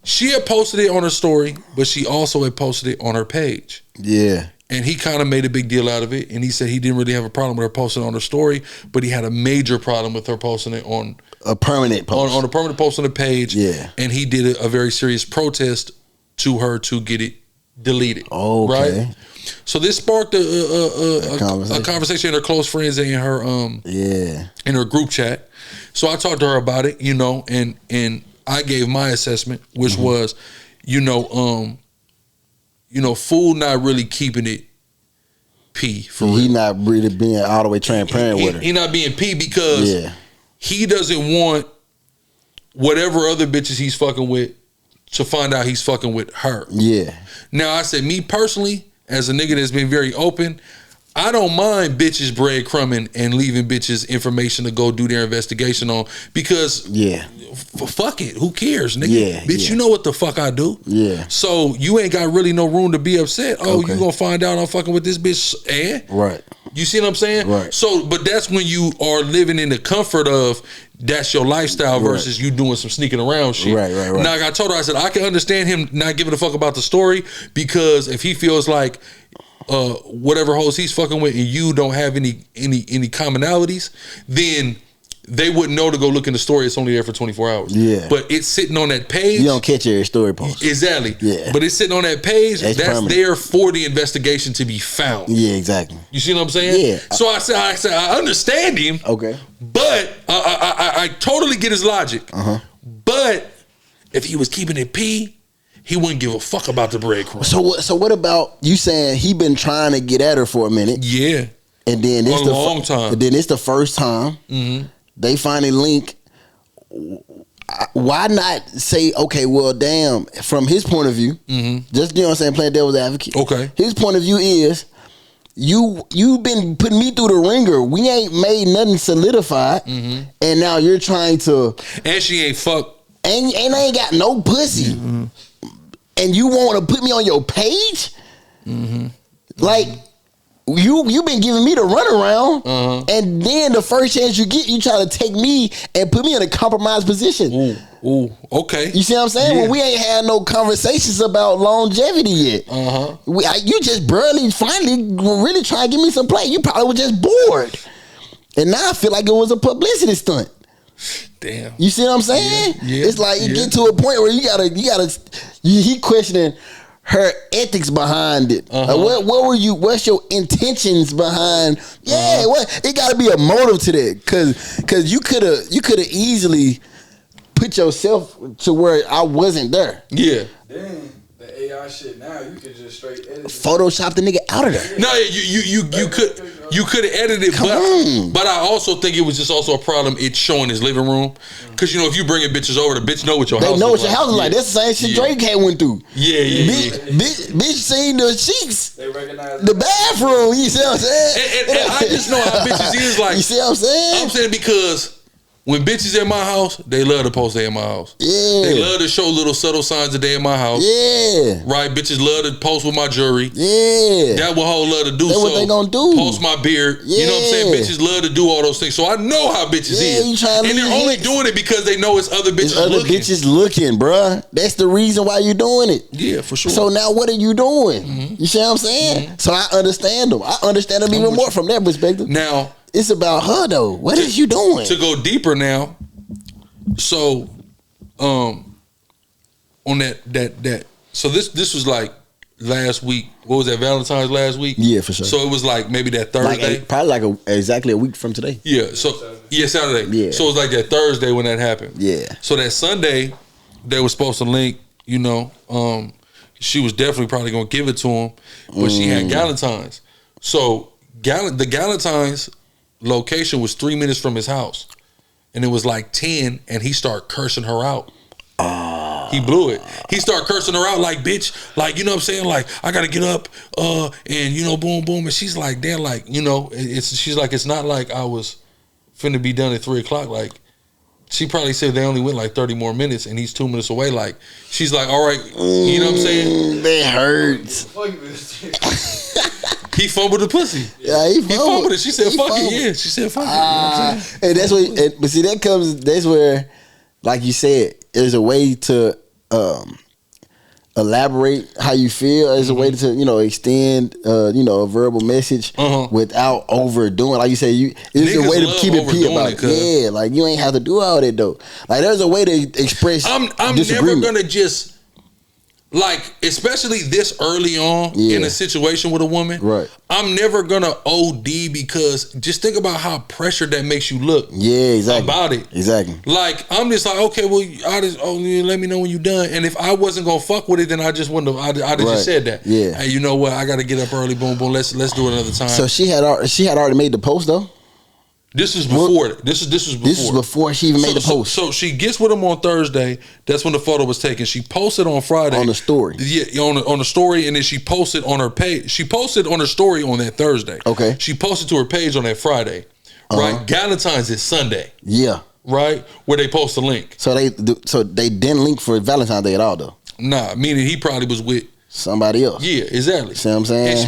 she had posted it on her story, but she also had posted it on her page. Yeah. And he kind of made a big deal out of it. And he said he didn't really have a problem with her posting it on her story, but he had a major problem with her posting it on a permanent post. On a permanent post on the page. Yeah. And he did a very serious protest to her to get it deleted. Okay. Right? So this sparked a conversation in her close friends and in her in her group chat. So I talked to her about it, you know, and I gave my assessment, which was, fool not really keeping it P for real. He not really being all the way transparent with her. He not being P because he doesn't want whatever other bitches he's fucking with to find out he's fucking with her. Yeah. Now I said, me personally, as a nigga that's been very open, I don't mind bitches breadcrumbing and leaving bitches information to go do their investigation on, because fuck it, who cares, nigga? Bitch, you know what the fuck I do. Yeah. So you ain't got really no room to be upset. You gonna find out I'm fucking with this bitch, right? You see what I'm saying? Right. So, but that's when you are living in the comfort of that's your lifestyle versus you doing some sneaking around shit. Right. Now, like I told her, I said I can understand him not giving a fuck about the story, because if he feels like whatever hoes he's fucking with and you don't have any commonalities, then they wouldn't know to go look in the story. It's only there for 24 hours. Yeah. But it's sitting on that page. You don't catch your story post. Exactly. Yeah. But it's sitting on that page. That's there for the investigation to be found. Yeah, exactly. You see what I'm saying? Yeah. So I said I understand him. Okay. But I totally get his logic. But if he was keeping it P, he wouldn't give a fuck about the breadcrumbs. So what about you saying he been trying to get at her for a minute? Yeah. And then it's a long time. And then it's the first time. They finally link. Why not say, okay, well, damn, from his point of view, just, you know what I'm saying, playing devil's advocate. Okay. His point of view is, you been putting me through the ringer. We ain't made nothing solidified. And now you're trying to. And she ain't fuck. And I ain't got no pussy. And you want to put me on your page? Like, you been giving me the runaround, and then the first chance you get, you try to take me and put me in a compromised position. Ooh, okay. You see what I'm saying? When we ain't had no conversations about longevity yet. You just finally really trying to give me some play. You probably were just bored. And now I feel like it was a publicity stunt. Damn. You see what I'm saying? Yeah. It's like you get to a point where he questioning her ethics behind it. What were you? What's your intentions behind? What it got to be a motive to that, because you could have easily put yourself to where I wasn't there. Yeah. Then The AI shit now, you can just straight edit. Photoshop the nigga out of there. No, you could have edited it, but I also think it was just also a problem. It's showing his living room because if you bringing bitches over, the bitch know what your house. They know what your like. house is like. That's the same shit Drake had went through. Yeah. Bitch seen the cheeks. They recognize the bathroom. You see what I'm saying? And I just know how bitches is like. You see what I'm saying? I'm saying because. When bitches at my house, they love to post they in my house. Yeah. They love to show little subtle signs that they in my house. Yeah. Right? Bitches love to post with my jewelry. Yeah. That what hoe love to do. That's what they gonna do. Post my beard. Yeah. You know what I'm saying? Bitches love to do all those things. So I know how bitches is. And they're only doing it because they know it's other bitches looking. Bitches looking, bruh. That's the reason why you're doing it. Yeah, for sure. So now what are you doing? Mm-hmm. You see what I'm saying? Mm-hmm. So I understand them. I understand them even more from that perspective. Now. It's about her though. What is you doing? To go deeper now. So, on that. So this was like last week. What was that? Valentine's last week. Yeah, for sure. So it was like maybe that Thursday. Probably exactly a week from today. Yeah. So Saturday. Yeah. So it was like that Thursday when that happened. Yeah. So that Sunday, they were supposed to link. She was definitely probably gonna give it to him, but she had Galentine's. So the Galentine's location was 3 minutes from his house. And it was like 10, and he started cursing her out. He blew it. He started cursing her out like, bitch, like, you know what I'm saying? Like, I got to get up, and, boom, boom. And she's like, damn, like, she's like, it's not like I was finna be done at 3 o'clock. Like, she probably said they only went like 30 more minutes, and he's 2 minutes away. Like, she's like, all right, you know what I'm saying? That hurts. He fumbled the pussy. Yeah, he fumbled it. She said, fuck it. Yeah, she said, fuck it. You know what and that's what. But see, that's where, like you said, there's a way to elaborate how you feel. There's a way to extend a verbal message without overdoing. Like you say, there's a way to keep it pure. Like like you ain't have to do all that though. Like there's a way to express. I'm never gonna just. Like, especially this early on in a situation with a woman, right? I'm never gonna OD because just think about how pressured that makes you look. Yeah, exactly. About it, exactly. Like I'm just like, okay, well, let me know when you're done. And if I wasn't gonna fuck with it, then I just wouldn't have. I'd have just said that. Yeah. Hey, you know what? I gotta get up early. Boom, boom. Let's do it another time. So she had already made the post though. This is before. This is before. This is before she even made the post. So she gets with him on Thursday. That's when the photo was taken. She posted on Friday on the story. Yeah, on the story, and then she posted on her page. She posted on her story on that Thursday. Okay. She posted to her page on that Friday. Right. Galentine's is Sunday. Yeah. Right, where they post the link. So they didn't link for Valentine's Day at all though. Nah, meaning he probably was with somebody else. Yeah, exactly. See what I'm saying?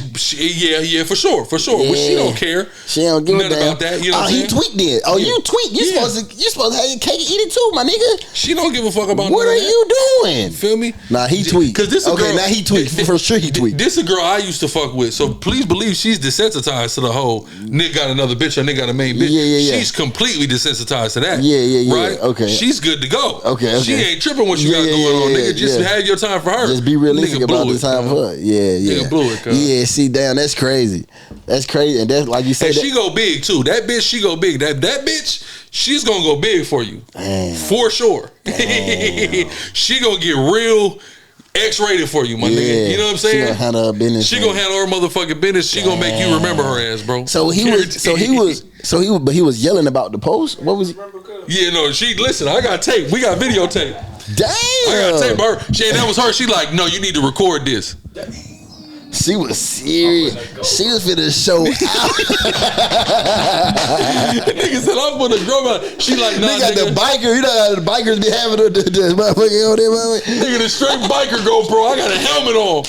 Yeah, for sure. Yeah. But she don't care. She don't give a damn about that. You know what I'm saying? He tweet did. Oh, you tweet. You supposed to have your cake and eat it too, my nigga. She don't give a fuck about what are you doing? Feel me? Nah, he tweet. Because this okay, now he tweet. For sure he tweet. This a girl I used to fuck with. So please believe she's desensitized to the whole nigga got another bitch or nigga got a main bitch. Yeah. She's completely desensitized to that. Yeah. Right? Okay. She's good to go. Okay. She ain't tripping what you got going on, nigga. Just have your time for her. Just be realistic about the time for her. Yeah. Nigga blew it, cuz. Yeah, see, damn, that's crazy. That's crazy. And that's like you said. And she go big too. That bitch, she go big. That bitch, she's gonna go big for you. Damn. For sure. She gonna get real X-rated for you, my nigga. You know what I'm saying? She gonna handle her business. She gonna handle her motherfucking business. She gonna make you remember her ass, bro. But he was yelling about the post. What was he? Yeah, no, listen, I got tape. We got videotape. Damn. I got tape her. That was her. She like, no, you need to record this. She was serious. She was finna show out. Nigga said, I'm gonna grow my. She like, nah, got the biker. You know how the bikers be having the motherfucker on there, nigga, the straight biker GoPro. I got a helmet on.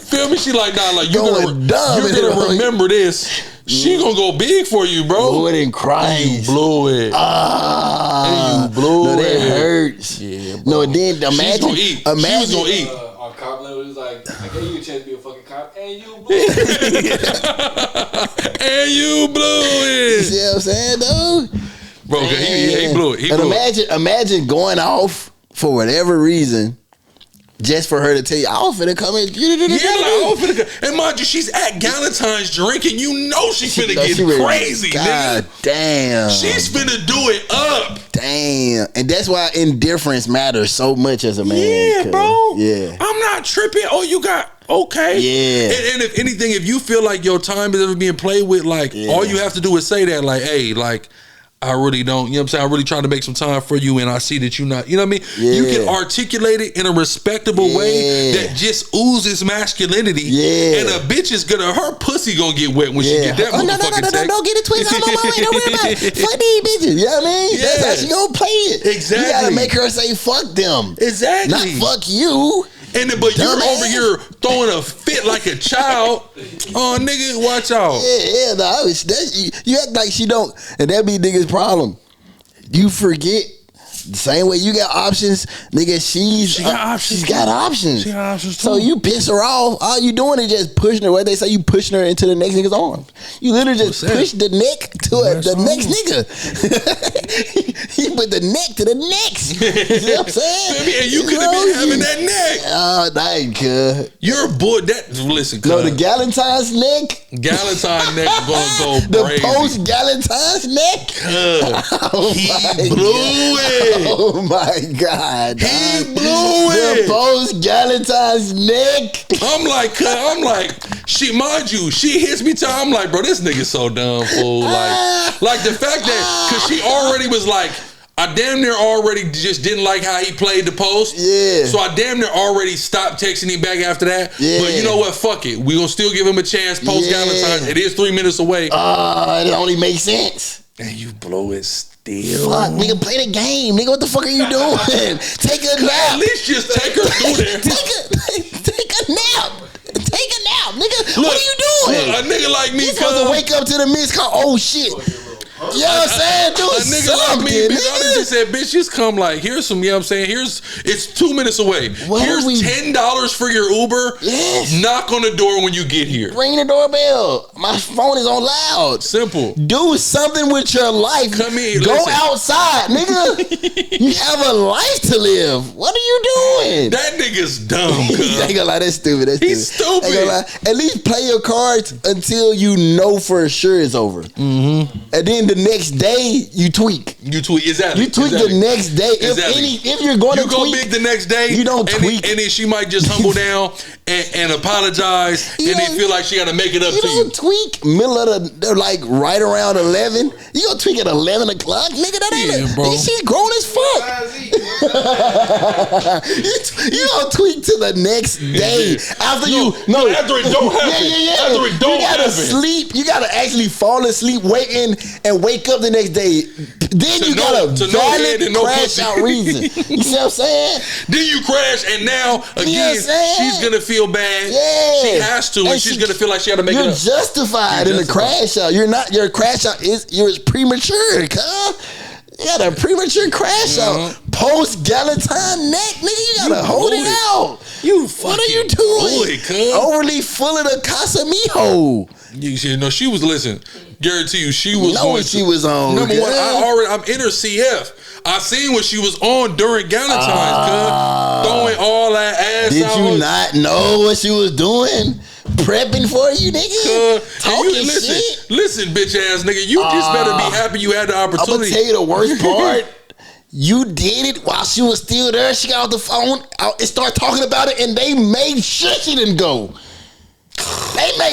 Feel me? She like, nah, like you're gonna remember this. She gonna go big for you, bro. Lord in Christ. And you blew it. And you blew it. No, that hurts. Yeah, bro. No, then imagine. She was gonna eat. On cop level, it was like, I gave you a chance to be a fucking cop, and you blew it. And you blew it. You see what I'm saying, though? Bro, he blew it. Imagine going off for whatever reason. just for her to tell you, I was finna come in. And mind you, she's at Galentine's drinking. You know she finna get crazy, God nigga. Damn. She's finna do it up. Damn. And that's why indifference matters so much as a man. Yeah, bro. Yeah. I'm not tripping. Oh, you got... Okay. Yeah. And if anything, if you feel like your time is ever being played with, like, all you have to do is say that, like, hey, like, I really don't, you know what I'm saying? I really trying to make some time for you, and I see that you not, you know what I mean? Yeah. You can articulate it in a respectable way that just oozes masculinity. Yeah. And a bitch is gonna, her pussy gonna get wet when she get that motherfucking text. Don't get it twisted. I'm on my way. Don't worry about it. Fuck these bitches. You know what I mean? Yeah. That's how she gonna play it. Exactly. You gotta make her say fuck them. Exactly. Not fuck you. And then, but you're over here throwing a fit like a child. Oh, nigga, watch out. Yeah, nah, you act like she don't, and that be nigga's problem. You forget the same way you got options, nigga. She got options. She's got options. She got options too. So you piss her off. All you doing is just pushing her. What they say, you pushing her into the next nigga's arms. You literally just push the neck to the next nigga. He put the neck to the next. You know what I'm saying? And you could have been having that neck. Oh, that ain't good. You're a boy. Listen, no, the Galentine's neck. Galentine's neck gonna go the crazy. Post Galentine's neck. He blew it. Oh my God! He blew it. The Post Galentine's neck. I'm like, she, mind you, she hits me. I'm like, bro, this nigga so dumb, fool. Like the fact that, cause she already was like, I damn near already just didn't like how he played the post. Yeah. So I damn near already stopped texting him back after that. Yeah. But you know what? Fuck it. We gonna still give him a chance. Post Galentine's. It is 3 minutes away. It only makes sense. And you blow it still. Fuck, nigga, play the game. Nigga, what the fuck are you doing? Take a nap. At least just take her through there. Take a nap. Take a nap, nigga. Look, what are you doing? Look, a nigga like me, you supposed to wake up to the missed call. Oh shit. You know what I'm saying? Do a nigga like me, bitch, I just said, bitch, just come like, here's some, you know what I'm saying? It's 2 minutes away. Here's $10 for your Uber. Yes. Knock on the door when you get here. Ring the doorbell. My phone is on loud. Simple. Do something with your life. Come in. Go outside, nigga. You have a life to live. What are you doing? That nigga's dumb. I ain't gonna lie, that's stupid. He's stupid. Ain't gonna lie. At least play your cards until you know for sure it's over. Mm-hmm. And then the next day you tweak. Exactly. You tweak the next day. If you're going to tweak, go big the next day. You don't tweak, and then she might just humble down and apologize, and then feel like she got to make it up to you. You don't tweak middle of the like right around 11. You gonna tweak at 11 o'clock, nigga? That ain't bro. She's grown as fuck. You don't tweak to the next day after after it don't happen. Yeah. After it don't happen. Sleep. You gotta actually fall asleep, waiting and wake up the next day. Then you got a valid crash out reason. You see what I'm saying? Then you crash, and now again she's gonna feel bad. Yeah, she has to, and she's gonna feel like she got to make it up. You're justified in the crash out. You're not. Your crash out you're premature, cuz. You got a premature crash out. Post Galentine neck, nigga. You gotta hold it out. What are you doing? Overly full of the Casamijo. You know, she was listening. Guarantee you, she was. Know what she was on. Number one, I'm in her CF. I seen what she was on during Galentine's, cuz throwing all that ass. Did you not know what she was doing? Prepping for you, nigga. Talking shit. Listen, bitch ass nigga. You just better be happy you had the opportunity. I'm gonna tell you the worst part. You did it while she was still there. She got off the phone and started talking about it, and they made sure she didn't go.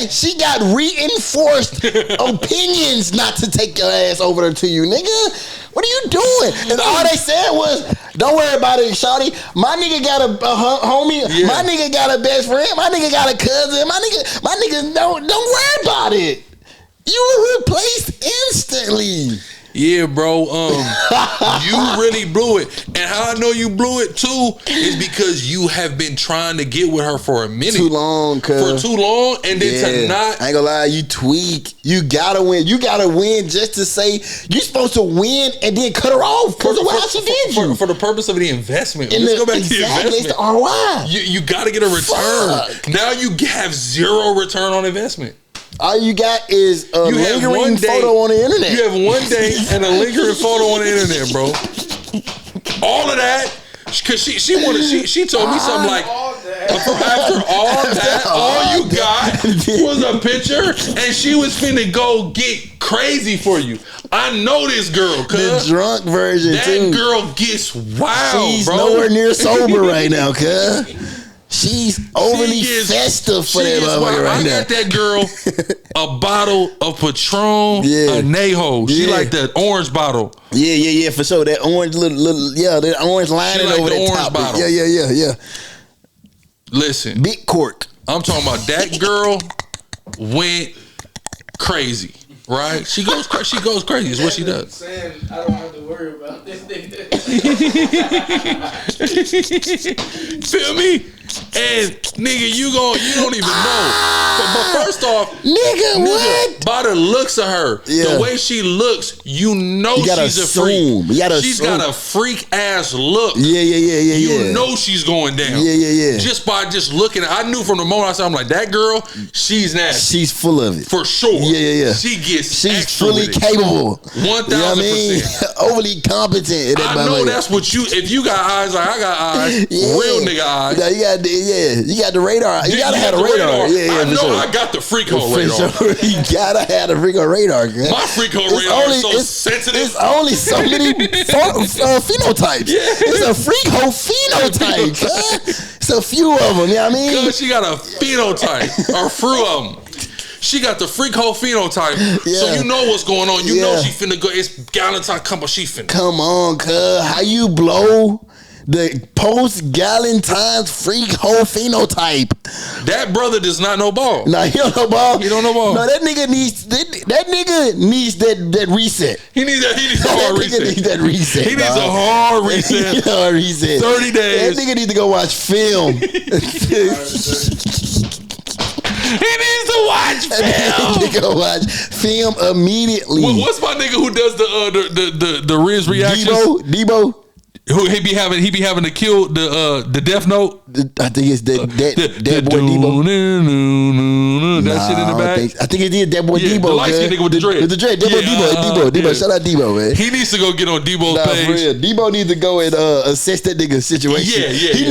She got reinforced opinions not to take your ass over there to you, nigga. What are you doing? And all they said was, don't worry about it, shawty. My nigga got a homie. Yeah. My nigga got a best friend. My nigga got a cousin. My nigga don't worry about it. You were replaced instantly. Yeah, bro. You really blew it. And how I know you blew it too is because you have been trying to get with her for a minute. Too long, cuz. For too long, and then to not. I ain't gonna lie, you tweak. You gotta win. You gotta win just to say you supposed to win and then cut her off because of how she did you. For the purpose of the investment. Let's go back to the investment. It's the ROI. You gotta get a return. Now you have zero return on investment. All you got is a lingering photo on the internet. You have one day and a lingering photo on the internet, bro. All of that Cause she told me something like after all that, all you got was a picture, and she was finna go get crazy for you. I know this girl, cuz. The drunk version that too. That girl gets wild, She's bro. nowhere near sober right now, cuz. She's overly festive for that motherfucker right now. I got that girl a bottle of Patron Añejo. She like that orange bottle. Yeah, for sure. That orange that orange lining like over the that orange top. Bottle. Yeah. Listen. Big cork. I'm talking about that girl went crazy. Right? She goes crazy. Is what she does. Saying I don't have to worry about this nigga. Feel me? And nigga, you don't even know. But first off, nigga, what? By the looks of her, the way she looks, you know she's a freak. She's got a freak ass look. Yeah. You know she's going down. Yeah. Just by looking, I knew from the moment I saw. I'm like, that girl, she's nasty. She's full of it for sure. Yeah. She's fully capable. 1,000%. You know what I mean? Overly competent. I know that's what you. If you got eyes like I got eyes, real nigga eyes. You got the radar. You gotta have the radar. Yeah, I know sure. I got the freak hole radar. Sure. You gotta have the freak hole radar, girl. My freak hole radar is so sensitive. It's only so many phenotypes. It's a freak hole phenotype. It's a few of them. You know what I mean? Cause she got a phenotype, or few of them. She got the freak hole phenotype, so you know what's going on. You know she finna go. It's Galentine, come on, she finna. Come on, cuz. How you blow the post-Galentine's freak hole phenotype? That brother does not know ball. Nah, he don't know ball. He don't know ball. No, that nigga needs that reset. He needs a hard reset. He needs that reset. He needs a hard reset. 30 days. That nigga need to go watch film. He needs to watch film. He go watch film immediately. What's my nigga who does the Riz reactions? Debo. Who he be having to kill the Death Note? I think it's that boy Debo. That shit in the back. I think it is that boy Debo. The light skin nigga with the dread. With the dread. Debo. Shout out Debo, man. He needs to go get on Debo's page. For real. Debo needs to go and assess that nigga's situation. He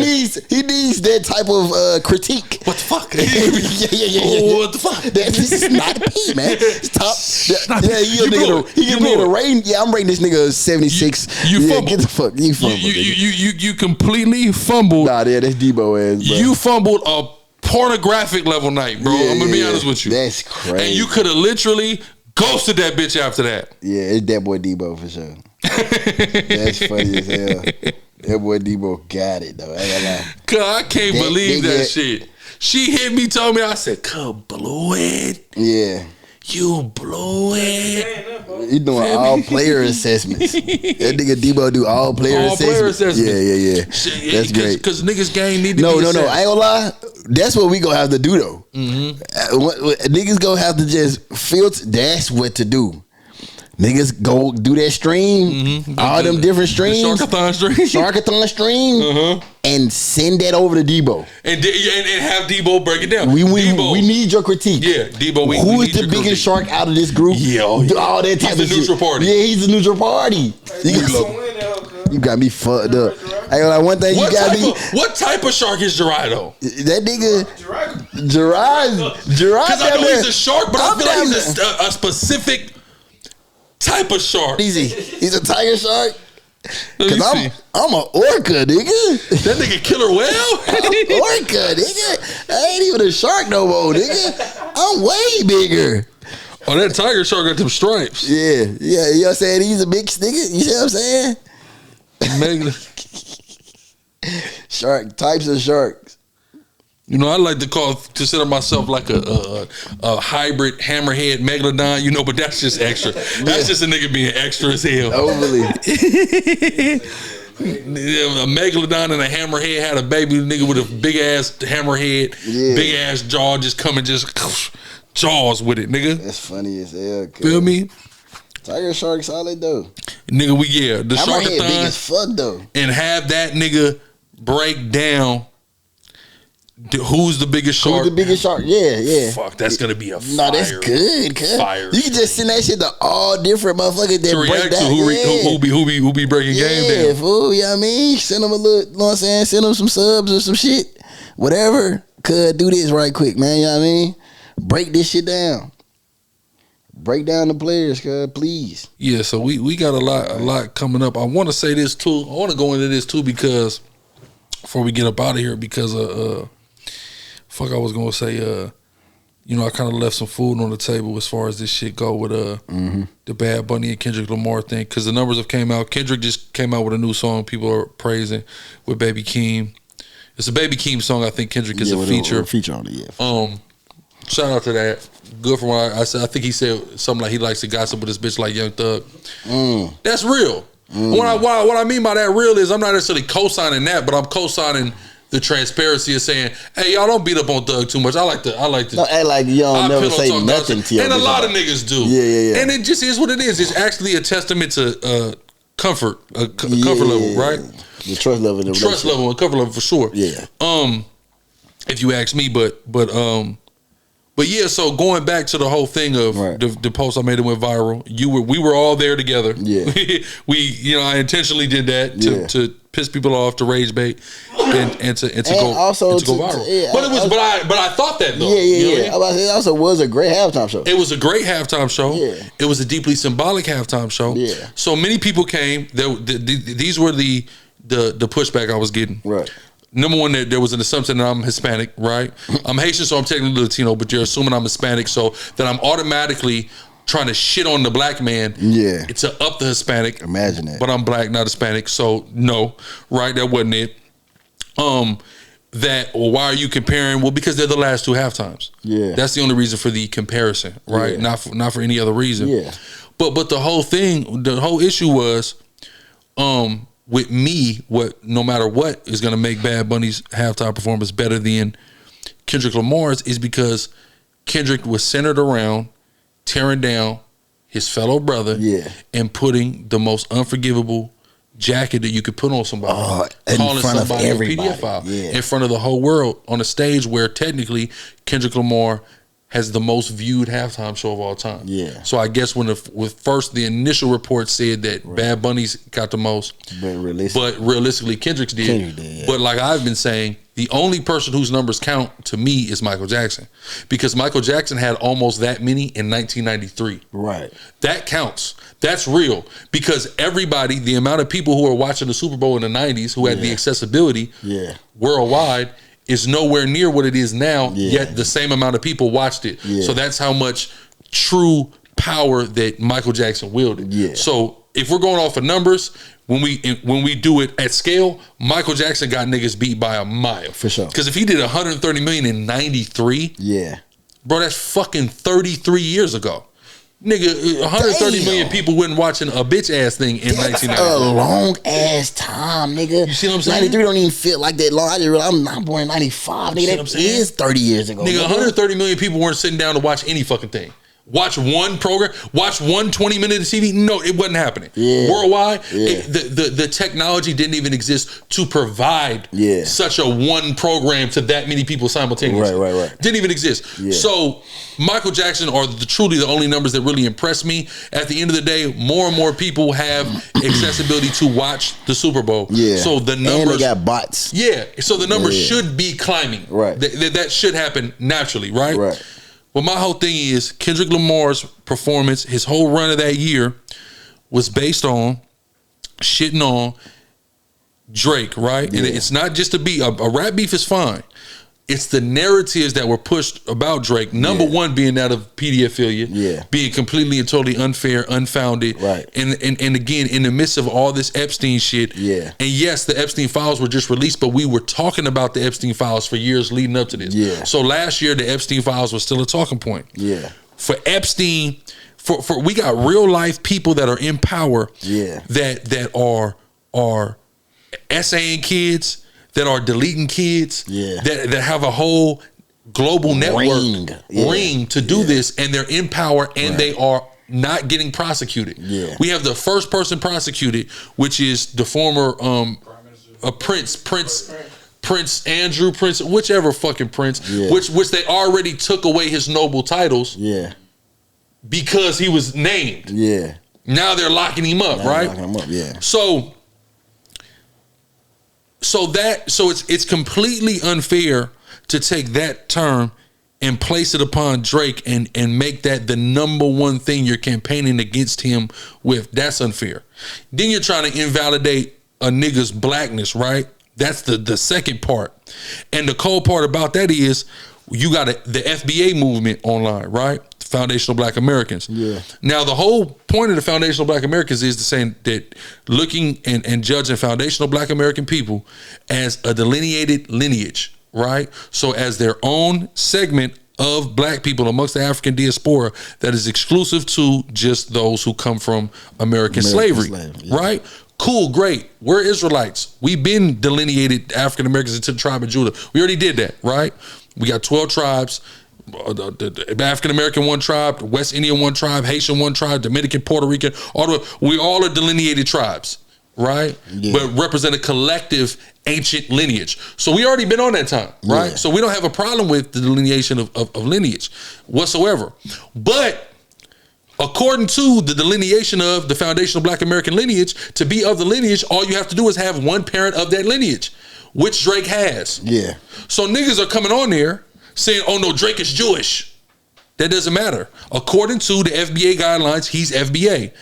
needs that type of critique. What the fuck? Yeah. What the fuck? This is not a P, man. It's top. He give me a rating. Yeah, I'm rating this nigga 76. You fumbled. Get the fuck. You fumbled. You completely fumbled. Nah, yeah, that's Debo ass, bro. You fumbled a pornographic level night, bro. I'm gonna be honest with you. That's crazy. And you could have literally ghosted that bitch after that. Yeah, it's that boy Debo for sure. That's funny as hell. That boy Debo got it though. I ain't gonna lie. Cause I can't believe that shit. She hit me, told me. I said, "Cuz blew it." Yeah. You blew it. He doing all player assessments. That nigga Debo do all player assessments. Yeah. That's great. Because niggas game need to be No. assessed. I ain't gonna lie. That's what we gonna have to do though. Niggas gonna have to just filter. That's what to do. Niggas go do that stream, all them different streams, Sharkathon stream, and send that over to Debo, and have Debo break it down. We need your critique. Yeah, Debo. Who is the biggest shark out of this group? Yeah, all that type he's of the neutral party. Yeah, he's the neutral party. You got me fucked up. I ain't like one thing. What type of shark is Jirai though? That nigga Jirai. Because I know he's a shark, but I feel like he's a specific type of shark. He's a tiger shark. Cause I'm an orca, nigga. That nigga killer whale? Orca, nigga. I ain't even a shark no more, nigga. I'm way bigger. Oh, that tiger shark got them stripes. Yeah. You know what I'm saying? He's a big nigga. You see what I'm saying? Shark types of sharks. You know, I like to consider myself like a hybrid hammerhead megalodon, you know, but that's just extra. That's just a nigga being extra as hell. Overly. A megalodon and a hammerhead had a baby nigga with a big ass hammerhead, big ass jaw, just coming jaws with it, nigga. That's funny as hell. Feel me? Tiger shark solid though. Nigga, the Sharkathon big as fuck though. And have that nigga break down Who's the biggest shark? Who's the biggest shark? Yeah. Fuck, that's gonna be a fire. No, that's good. Fire. You can just send that shit to all different motherfuckers that to break react to down. who be breaking game down. Yeah, fool. You know what I mean? Send them a little. You know what I'm saying? Send them some subs or some shit. Whatever. Could do this right quick, man. You know what I mean? Break this shit down. Break down the players, cuz, please. Yeah, so we got a lot coming up. I want to say this too. I want to go into this too because before we get up out of here, because I was gonna say I kind of left some food on the table as far as this shit go with the Bad Bunny and Kendrick Lamar thing, because the numbers have came out. Kendrick just came out with a new song people are praising with Baby Keem. It's a Baby Keem song. I think Kendrick is a feature. Feature on it, yeah. Shout out to that. Good for what I said. I think he said something like he likes to gossip with this bitch like Young Thug. That's real. What I mean by that real is I'm not necessarily co-signing that, but I'm co-signing the transparency of saying, hey, y'all don't beat up on Thug too much. I like to no, act like you don't never say nothing to you. And a lot of niggas do. Yeah. And it just is what it is. It's actually a testament to comfort, comfort level, right? The trust level, and comfort level for sure. Yeah. If you ask me, but yeah. So going back to the whole thing of the post I made that went viral, we were all there together. Yeah. I intentionally did that to piss people off, to rage bait, and to go viral. But I thought that though. Yeah. It also was a great halftime show. It was a great halftime show. Yeah. It was a deeply symbolic halftime show. Yeah. So many people came. These were the pushback I was getting. Right. Number one, there was an assumption that I'm Hispanic, right? I'm Haitian, so I'm technically Latino, but you're assuming I'm Hispanic, so that I'm automatically trying to shit on the black man. Yeah. It's up the Hispanic. Imagine that. But I'm black, not Hispanic, so no, right? That wasn't it. Why are you comparing? Well, because they're the last two halftimes. Yeah. That's the only reason for the comparison, right? Yeah. Not for any other reason. Yeah. But the whole issue was, with me, no matter what is going to make Bad Bunny's halftime performance better than Kendrick Lamar's is because Kendrick was centered around tearing down his fellow brother and putting the most unforgivable jacket that you could put on somebody, calling somebody a pedophile in front of the whole world on a stage where technically Kendrick Lamar has the most viewed halftime show of all time. Yeah. So I guess when the initial report said that Bad Bunny's got the most, but realistically Kendrick's did. Yeah. But like I've been saying, the only person whose numbers count to me is Michael Jackson, because Michael Jackson had almost that many in 1993. Right. That counts. That's real, because everybody, the amount of people who are watching the Super Bowl in the 90s who had the accessibility worldwide is nowhere near what it is now, yet the same amount of people watched it. Yeah. So that's how much true power that Michael Jackson wielded. Yeah. So if we're going off of numbers, when we do it at scale, Michael Jackson got niggas beat by a mile. For sure. Because if he did 130 million in 93, bro, that's fucking 33 years ago. Nigga, 130 million people wasn't watching a bitch ass thing in 1990. A long ass time, nigga. You see what I'm saying? 93 don't even feel like that long. I'm not born in 95, nigga. That is 30 years ago. Nigga, 130 million people weren't sitting down to watch any fucking thing. Watch one program, watch 1 minute of TV. No, it wasn't happening. Yeah. Worldwide, the technology didn't even exist to provide such a one program to that many people simultaneously. Right. Didn't even exist. Yeah. So Michael Jackson are truly the only numbers that really impress me. At the end of the day, more and more people have accessibility to watch the Super Bowl. Yeah. So the numbers, and they got bots. Yeah. So the numbers should be climbing. Right. That should happen naturally. Right. Right. But my whole thing is Kendrick Lamar's performance, his whole run of that year was based on shitting on Drake, right? Yeah. And it's not just a beef. A rap beef is fine. It's the narratives that were pushed about Drake. Number one being that of pedophilia, being completely and totally unfair, unfounded. Right. And again, in the midst of all this Epstein shit. Yeah. And yes, the Epstein files were just released, but we were talking about the Epstein files for years leading up to this. Yeah. So last year, the Epstein files was still a talking point. Yeah. For Epstein, for we got real life people that are in power. Yeah. That are essaying kids, that are deleting kids, that have a whole global network ring to do this, and they're in power, and they are not getting prosecuted. Yeah. We have the first person prosecuted, which is the former Prince Prince Andrew, Prince, whichever fucking Prince, which they already took away his noble titles. Yeah. Because he was named. Yeah. Now they're locking him up, right? Locking him up, yeah. So it's completely unfair to take that term and place it upon Drake and make that the number one thing you're campaigning against him with. That's unfair. Then you're trying to invalidate a nigga's blackness, right? That's the second part. And the cold part about that is you got the FBA movement online, right? Foundational Black Americans. Yeah. Now, the whole point of the Foundational Black Americans is to say that looking and judging foundational Black American people as a delineated lineage, right? So as their own segment of Black people amongst the African diaspora that is exclusive to just those who come from American slavery, right? Cool, great. We're Israelites. We've been delineated African Americans into the tribe of Judah. We already did that, right? We got 12 tribes. The African American one tribe, West Indian one tribe, Haitian one tribe, Dominican, Puerto Rican, we all are delineated tribes, right? Yeah. But represent a collective ancient lineage. So we already been on that time, right? Yeah. So we don't have a problem with the delineation of lineage whatsoever. But according to the delineation of the foundational Black American lineage, to be of the lineage, all you have to do is have one parent of that lineage, which Drake has. Yeah. So niggas are coming on there saying, oh no, Drake is Jewish. That doesn't matter. According to the FBA guidelines, he's FBA.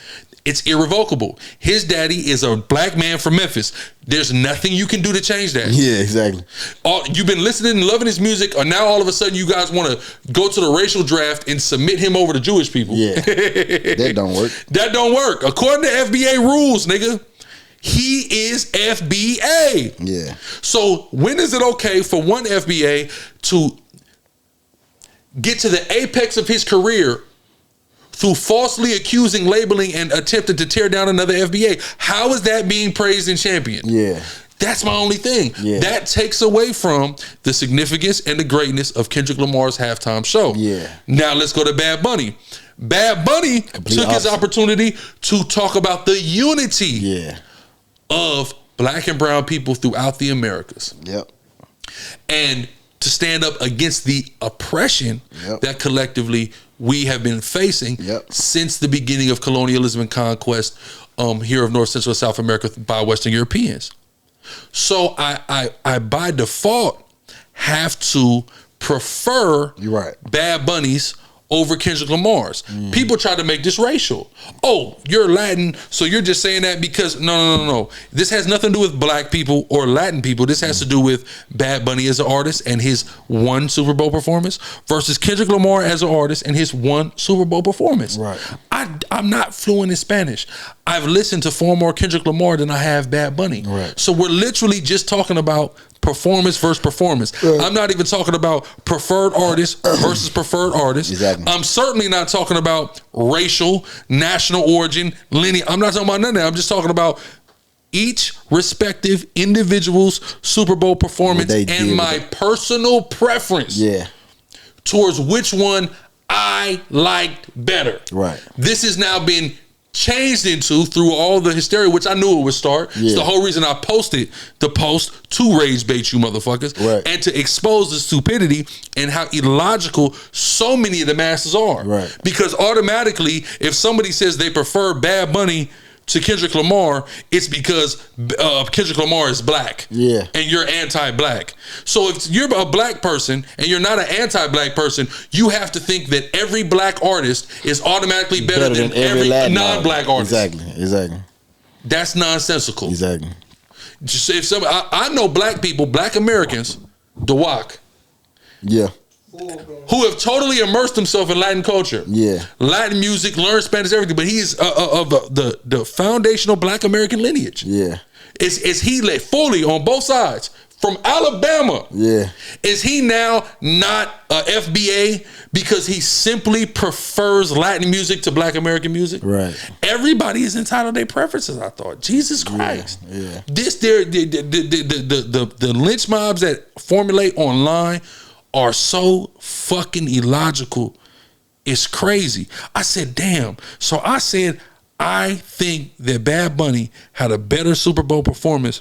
It's irrevocable. His daddy is a Black man from Memphis. There's nothing you can do to change that. Yeah, exactly. You've been listening and loving his music, or now all of a sudden you guys want to go to the racial draft and submit him over to Jewish people. Yeah, that don't work. That don't work. According to FBA rules, nigga, he is FBA. Yeah. So when is it okay for one FBA to get to the apex of his career through falsely accusing, labeling, and attempting to tear down another FBA? How is that being praised and championed? Yeah. That's my only thing. Yeah. That takes away from the significance and the greatness of Kendrick Lamar's halftime show. Yeah. Now let's go to Bad Bunny. Bad Bunny took his opportunity to talk about the unity of Black and brown people throughout the Americas. Yep. And to stand up against the oppression that collectively we have been facing since the beginning of colonialism and conquest here of North, Central, and South America by Western Europeans. So I by default have to prefer Bad Bunny's over Kendrick Lamar's. People try to make this racial. Oh, you're Latin, so you're just saying that because no. This has nothing to do with Black people or Latin people. This has to do with Bad Bunny as an artist and his one Super Bowl performance versus Kendrick Lamar as an artist and his one Super Bowl performance. Right. I'm not fluent in Spanish. I've listened to far more Kendrick Lamar than I have Bad Bunny. Right. So we're literally just talking about performance versus performance. I'm not even talking about preferred artist versus preferred artist. Exactly. I'm certainly not talking about racial, national origin, lineage. I'm not talking about none of that. I'm just talking about each respective individual's Super Bowl performance and my personal preference towards which one I liked better. Right. This has now been changed into through all the hysteria, which I knew it would start. It's the whole reason I posted the post to rage bait you motherfuckers and to expose the stupidity and how illogical so many of the masses are. Right. Because automatically, if somebody says they prefer Bad Bunny to Kendrick Lamar, it's because Kendrick Lamar is Black. Yeah. And you're anti-Black. So if you're a Black person and you're not an anti-Black person, you have to think that every Black artist is automatically better than every non-Black artist. Exactly. That's nonsensical. Exactly. Just if somebody, I know Black people, Black Americans, DeWalk. Yeah. Who have totally immersed himself in Latin culture. Yeah. Latin music, learn Spanish, everything. But he's of the foundational Black American lineage. Yeah. Is he fully on both sides? From Alabama. Yeah. Is he now not a FBA because he simply prefers Latin music to Black American music? Right. Everybody is entitled to their preferences, I thought. Jesus Christ. Yeah. The lynch mobs that formulate online are so fucking illogical. It's crazy. I said, damn. So I said, I think that Bad Bunny had a better Super Bowl performance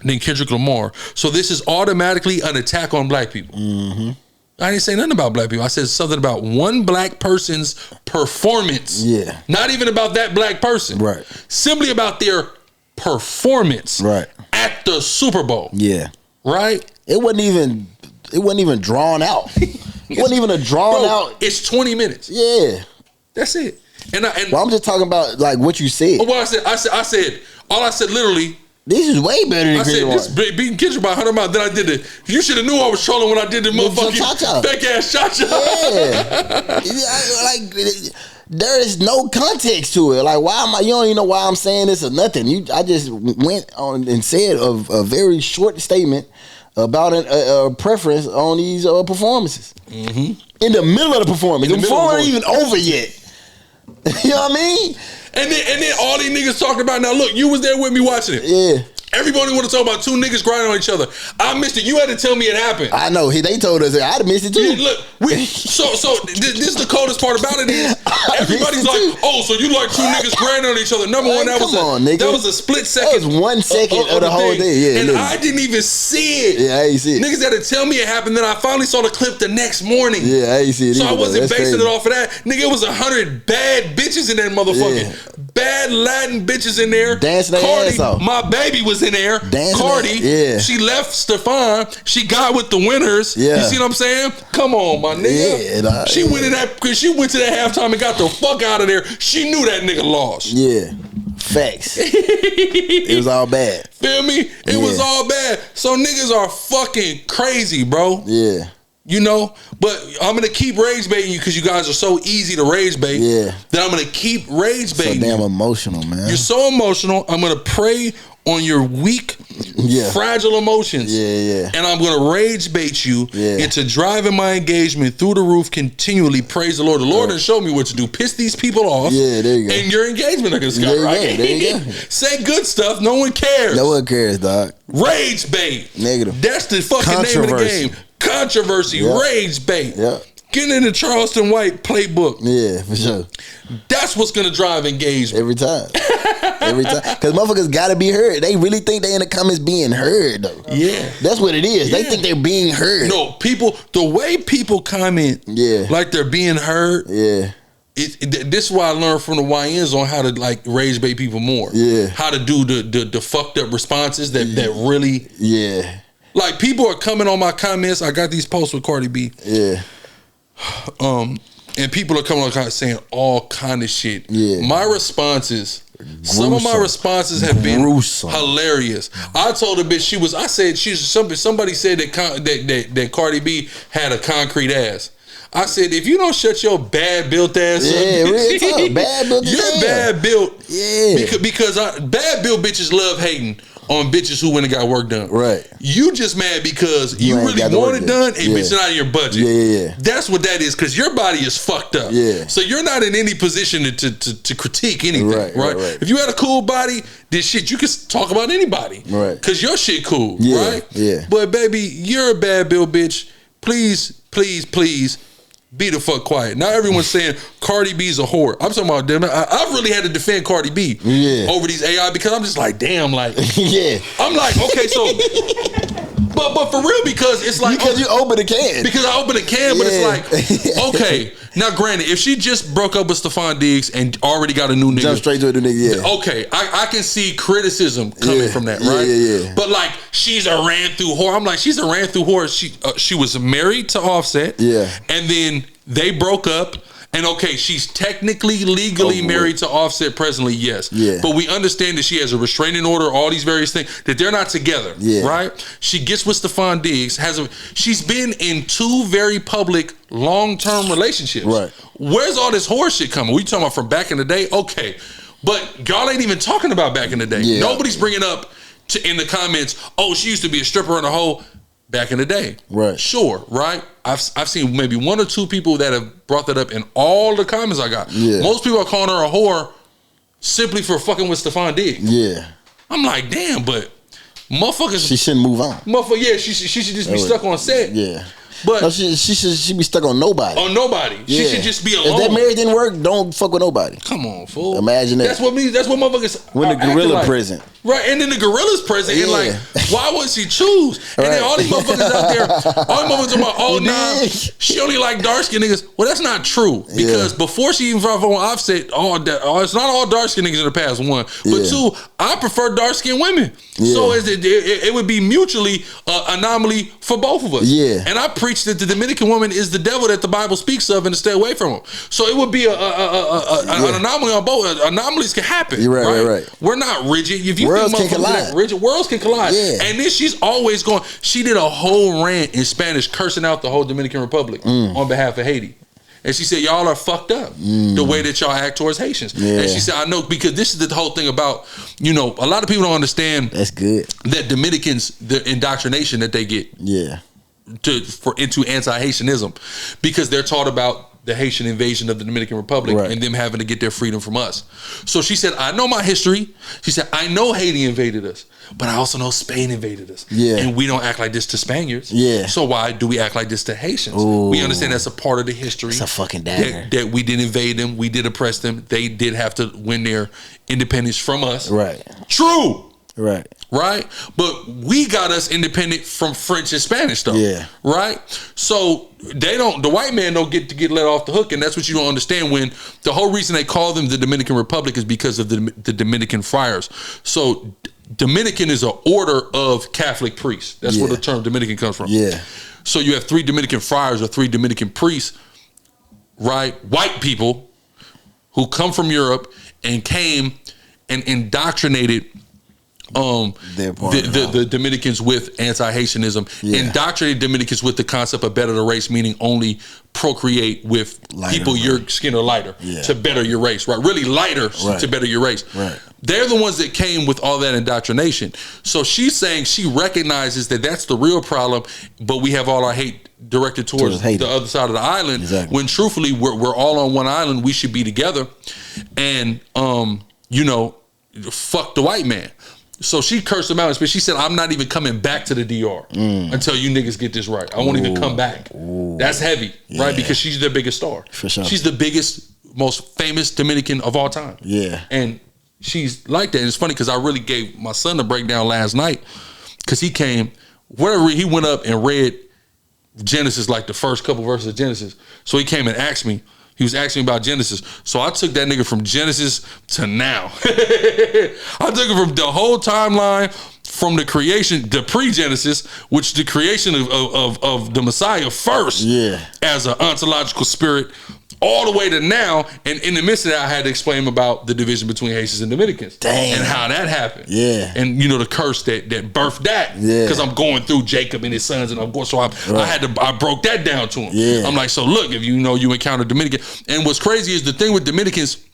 than Kendrick Lamar. So this is automatically an attack on black people. I didn't say nothing about black people. I said something about one black person's performance. Yeah. Not even about that black person. Right. Simply about their performance. Right. At the Super Bowl. Yeah. Right? It wasn't even drawn out. It wasn't even a drawn out. It's 20 minutes. Yeah. That's it. Well, I'm just talking about like what you said. Well, I said all I said literally. This is way better than Kendrick Lamar. I said, beating Kendrick by 100 miles. Then I did it. You should have knew I was trolling when I did the motherfucking fake ass cha-cha. Yeah. Like, there is no context to it. Like, why am I? You don't even know why I'm saying this or nothing. I just went on and said a very short statement about a preference on these performances. In the middle of the performance. The performance ain't even over yet. You know what I mean? And then all these niggas talking about, now look, you was there with me watching it. Yeah. Everybody want to talk about two niggas grinding on each other. I missed it. You had to tell me it happened. I know. They told us. I'd have missed it too. Yeah, look, so this is the coldest part about it is everybody's like, oh, so you like two niggas grinding on each other. Number one, that was a split second. That was 1 second of the whole thing. Yeah, and I didn't even see it. Yeah, I ain't see it. Niggas had to tell me it happened. Then I finally saw the clip the next morning. Yeah, I ain't see it. So I wasn't basing it off of that. Nigga, it was 100 bad bitches in that motherfucker. Yeah. Bad Latin bitches in there. Dancing their ass off. My baby was in there. Dancing. Cardi, she left Stefan. She got with the winners. Yeah. You see what I'm saying? Come on, my nigga. Yeah, she went in that because she went to that halftime and got the fuck out of there. She knew that nigga lost. Yeah, facts. It was all bad. Feel me? It was all bad. So niggas are fucking crazy, bro. Yeah. You know, but I'm gonna keep rage baiting you because you guys are so easy to rage bait. Yeah. That I'm gonna keep rage baiting. So damn emotional, man. You're so emotional. I'm gonna prey on your weak, fragile emotions. Yeah. And I'm gonna rage bait you into driving my engagement through the roof continually. Praise the Lord. The Lord has showed me what to do. Piss these people off. Yeah, there you go. And your engagement are gonna skyrocket. There you go. Say good stuff. No one cares. No one cares, dog. Rage bait. Negative. That's the fucking name of the game. Controversy, rage bait. Getting in the Charleston White playbook. Yeah, for sure. That's what's gonna drive engagement every time. Every time, because motherfuckers gotta be heard. They really think they in the comments being heard though. Yeah, that's what it is. They think they're being heard. No, the way people comment, like they're being heard. Yeah. This is why I learned from the YNs on how to like rage bait people more. Yeah. How to do the fucked up responses that really. Yeah. Like, people are coming on my comments. I got these posts with Cardi B. Yeah. And people are coming on saying all kind of shit. Yeah. My responses, some of my responses have been hilarious. I told a bitch somebody said that Cardi B had a concrete ass. I said, if you don't shut your bad built ass up, real bad built you're bad built. Yeah. Because bad built bitches love hating on bitches who went and got work done. Right. You just mad because you really want it done and it's not in your budget. Yeah. That's what that is, because your body is fucked up. Yeah. So you're not in any position to critique anything. Right. If you had a cool body, then shit, you can talk about anybody. Right. Because your shit cool. Yeah. Right? Yeah. But baby, you're a bad bill bitch. Please, please, please. Be the fuck quiet. Now everyone's saying Cardi B's a whore. I'm talking about them. I've really had to defend Cardi B over these AI because I'm just like, damn, like, I'm like, okay, so, but for real, because it's like, because you open a can. Because I open a can, but it's like, okay. Now, granted, if she just broke up with Stephon Diggs and already got a new nigga, jump straight to a new nigga. Okay, I can see criticism coming from that, right? Yeah. But like, she's a ran through whore. I'm like, she's a ran through whore. She was married to Offset, and then they broke up. And okay, she's technically legally married to Offset presently, yes. Yeah. But we understand that she has a restraining order, all these various things, that they're not together, right? She gets with Stephon Diggs, she's been in two very public long-term relationships. Right. Where's all this horse shit coming? We talking about from back in the day? Okay. But y'all ain't even talking about back in the day. Yeah. Nobody's bringing up in the comments, oh, she used to be a stripper and a hoe. Back in the day. Right. Sure, right? I've seen maybe one or two people that have brought that up in all the comments I got. Yeah. Most people are calling her a whore simply for fucking with Stephon Diggs. Yeah. I'm like, damn, but motherfuckers... She shouldn't move on. She should just be stuck on set. Yeah. But no, she should be stuck on nobody. On nobody. She should just be alone. If that marriage didn't work, don't fuck with nobody. Come on, fool. Imagine that. That's what motherfuckers. When the gorilla like. present. Right, and then the gorilla's present, and like, why would she choose? And then all these motherfuckers out there, all these motherfuckers about, oh nah, she only like dark skinned niggas. Well, that's not true because before she even found on Offset, it's not all dark skinned niggas in the past. One, but two, I prefer dark skinned women. So it would be mutually anomaly for both of us. Yeah, and I preach that the Dominican woman is the devil that the Bible speaks of, and to stay away from him. So it would be an anomaly on both. Anomalies can happen. Right. We're not rigid. If you worlds can collide. Worlds can collide. Yeah. And then she's always going. She did a whole rant in Spanish, cursing out the whole Dominican Republic on behalf of Haiti. And she said, y'all are fucked up the way that y'all act towards Haitians. Yeah. And she said, I know, because this is the whole thing about, a lot of people don't understand. That's good. That Dominicans, the indoctrination that they get. Yeah. Into anti-Haitianism, because they're taught about the Haitian invasion of the Dominican Republic and them having to get their freedom from us. So she said, I know my history. She said, I know Haiti invaded us, but I also know Spain invaded us. Yeah. And we don't act like this to Spaniards. Yeah. So why do we act like this to Haitians? Ooh. We understand that's a part of the history. It's a fucking dagger. That we did invade them. We did oppress them. They did have to win their independence from us. Right. True. Right. But we got us independent from French and Spanish though. Yeah. Right? So the white man don't get to get let off the hook, and that's what you don't understand, when the whole reason they call them the Dominican Republic is because of the Dominican friars. So Dominican is an order of Catholic priests. That's where the term Dominican comes from. Yeah. So you have 3 Dominican friars or 3 Dominican priests, right? White people who come from Europe and came and indoctrinated the Dominicans with anti-Haitianism, indoctrinated Dominicans with the concept of better the race, meaning only procreate with people your skin are lighter to better your race, right? Really lighter to better your race. Right. They're the ones that came with all that indoctrination. So she's saying she recognizes that that's the real problem, but we have all our hate directed towards the other side of the island. Exactly. When truthfully we're all on one island. We should be together, and fuck the white man. So she cursed him out. She said, I'm not even coming back to the DR until you niggas get this right. I won't even come back. That's heavy, right? Because she's their biggest star. For sure. She's the biggest, most famous Dominican of all time. Yeah. And she's like that. And it's funny because I really gave my son the breakdown last night, because he went up and read Genesis, like the first couple verses of Genesis. So he came and asked me. He was asking me about Genesis. So I took that nigga from Genesis to now. I took it from the whole timeline, from the creation, the pre-Genesis, which the creation of the Messiah first, as an ontological spirit, all the way to now. And in the midst of that, I had to explain about the division between Haitians and Dominicans. Damn. And how that happened. Yeah. And the curse that birthed that. Yeah. Because I'm going through Jacob and his sons, and I'm going, so I broke that down to him. Yeah. I'm like, so look, if you encounter Dominican. And what's crazy is the thing with Dominicans,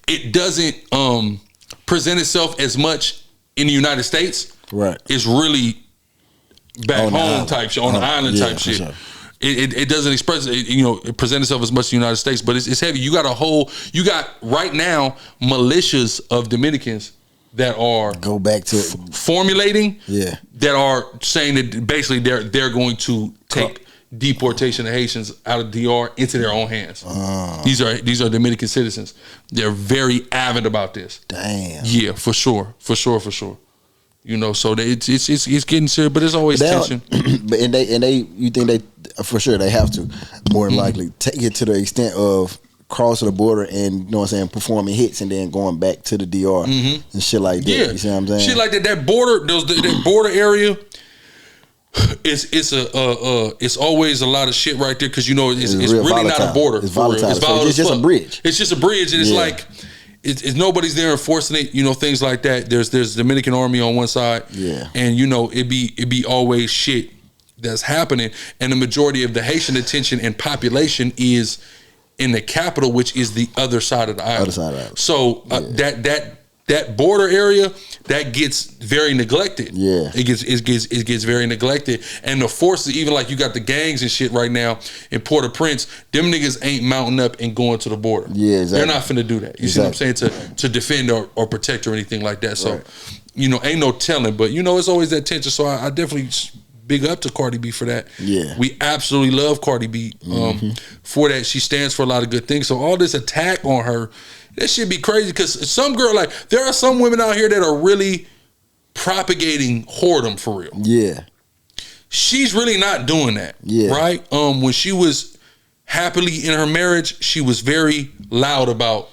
it doesn't present itself as much in the United States. Right. It's really back home type shit, on the island type shit. Sure. It doesn't express, it present itself as much in the United States, but it's heavy. You got right now militias of Dominicans that are formulating, that are saying that basically they're going to take deportation of Haitians out of DR into their own hands. These are Dominican citizens. They're very avid about this. Damn. Yeah, for sure. So it's getting serious, but there's always tension. And you think they for sure they have to more than likely take it to the extent of crossing the border and performing hits and then going back to the DR and shit like that. Yeah. You see what I'm saying? Shit like that. That border, that border area. It's always a lot of shit right there, because it's really volatile. Not a border. It's volatile. It's just a bridge. It's just a bridge, and it's like it's nobody's there enforcing it. Things like that. There's Dominican army on one side, and it be always shit that's happening, and the majority of the Haitian attention and population is in the capital, which is the other side of the island. So that border area, that gets very neglected. Yeah, it gets very neglected, and the forces, even like you got the gangs and shit right now in Port-au-Prince, them niggas ain't mounting up and going to the border. Yeah, exactly. They're not finna do that. You see what I'm saying? To defend or protect or anything like that. So, ain't no telling, but it's always that tension. So I definitely big up to Cardi B for that. Yeah. We absolutely love Cardi B for that. She stands for a lot of good things. So all this attack on her, that shit be crazy because some girl, like, there are some women out here that are really propagating whoredom for real. Yeah. She's really not doing that. Yeah. Right? When she was happily in her marriage, she was very loud about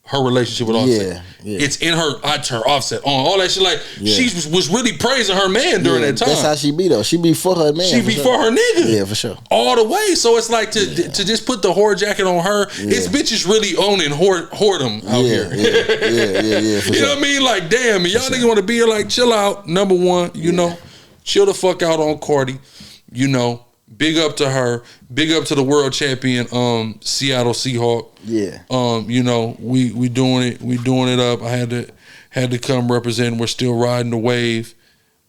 her relationship with Offset. Yeah. It's in her Offset on all that shit. Like she was really praising her man during that time. That's how she be though. She be for her man. She be for her nigga. Yeah, for sure. All the way. So it's like to just put the whore jacket on her. It's bitches really owning whoredom out here. Yeah. You know what I mean? Like, damn, y'all niggas want to be here. Like, chill out. Number one, you know, chill the fuck out on Cardi. You know. Big up to her. Big up to the world champion, Seattle Seahawk. Yeah. You know, we doing it. We doing it up. I had to come represent. We're still riding the wave.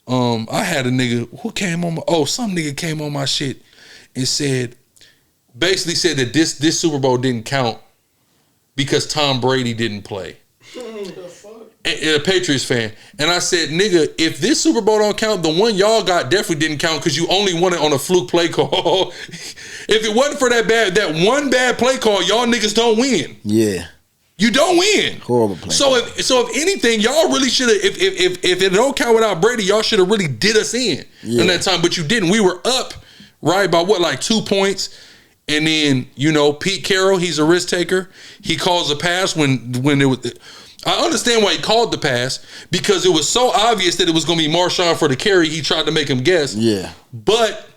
I had a nigga who came on some nigga came on my shit and basically said that this Super Bowl didn't count because Tom Brady didn't play. A Patriots fan. And I said, nigga, if this Super Bowl don't count, the one y'all got definitely didn't count because you only won it on a fluke play call. If it wasn't for that one bad play call, y'all niggas don't win. Yeah. You don't win. Horrible play. So if anything, y'all really should have, if it don't count without Brady, y'all should have really did us in that time, but you didn't. We were up, right, by what, like 2 points? And then, you know, Pete Carroll, he's a risk taker. He calls a pass when it was... I understand why he called the pass because it was so obvious that it was going to be Marshawn for the carry. He tried to make him guess. Yeah. But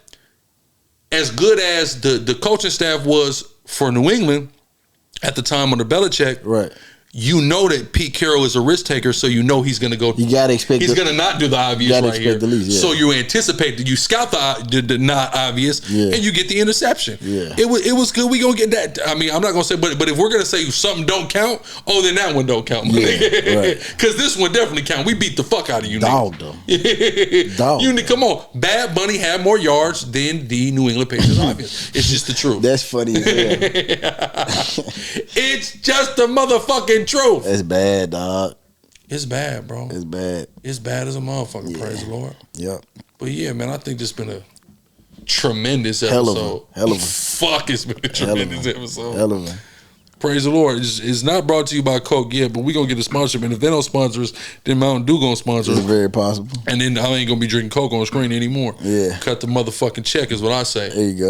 as good as the coaching staff was for New England at the time under Belichick, right? You know that Pete Carroll is a risk taker, so you know he's going to go. You got to expect. He's going to not do the obvious right here. Least, so you anticipate that you scout the not obvious, and you get the interception. Yeah. It was good. We gonna get that. I mean, I'm not gonna say, but if we're gonna say something don't count, then that one don't count. Yeah, right. Because this one definitely count. We beat the fuck out of you, dog. Though. Dog. You come on. Bad Bunny had more yards than the New England Patriots. Obvious. It's just the truth. That's funny as hell. It's just the motherfucking truth. That's bad, dog. It's bad, bro. It's bad. It's bad as a motherfucker. Praise the Lord. Yep. But yeah, man, I think this been a tremendous episode. Hell of a. Fuck, it's been a tremendous episode. Hell of a. Praise the Lord. It's not brought to you by Coke yet, but we gonna get a sponsorship. And if they don't sponsor us, then Mountain Dew gonna sponsor us. It's very possible. And then I ain't gonna be drinking Coke on screen anymore. Yeah. Cut the motherfucking check is what I say. There you go.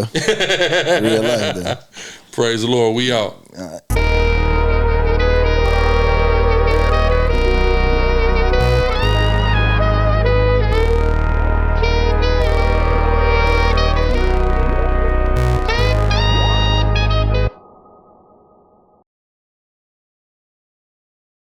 Real life, then. Praise the Lord. We out. All right.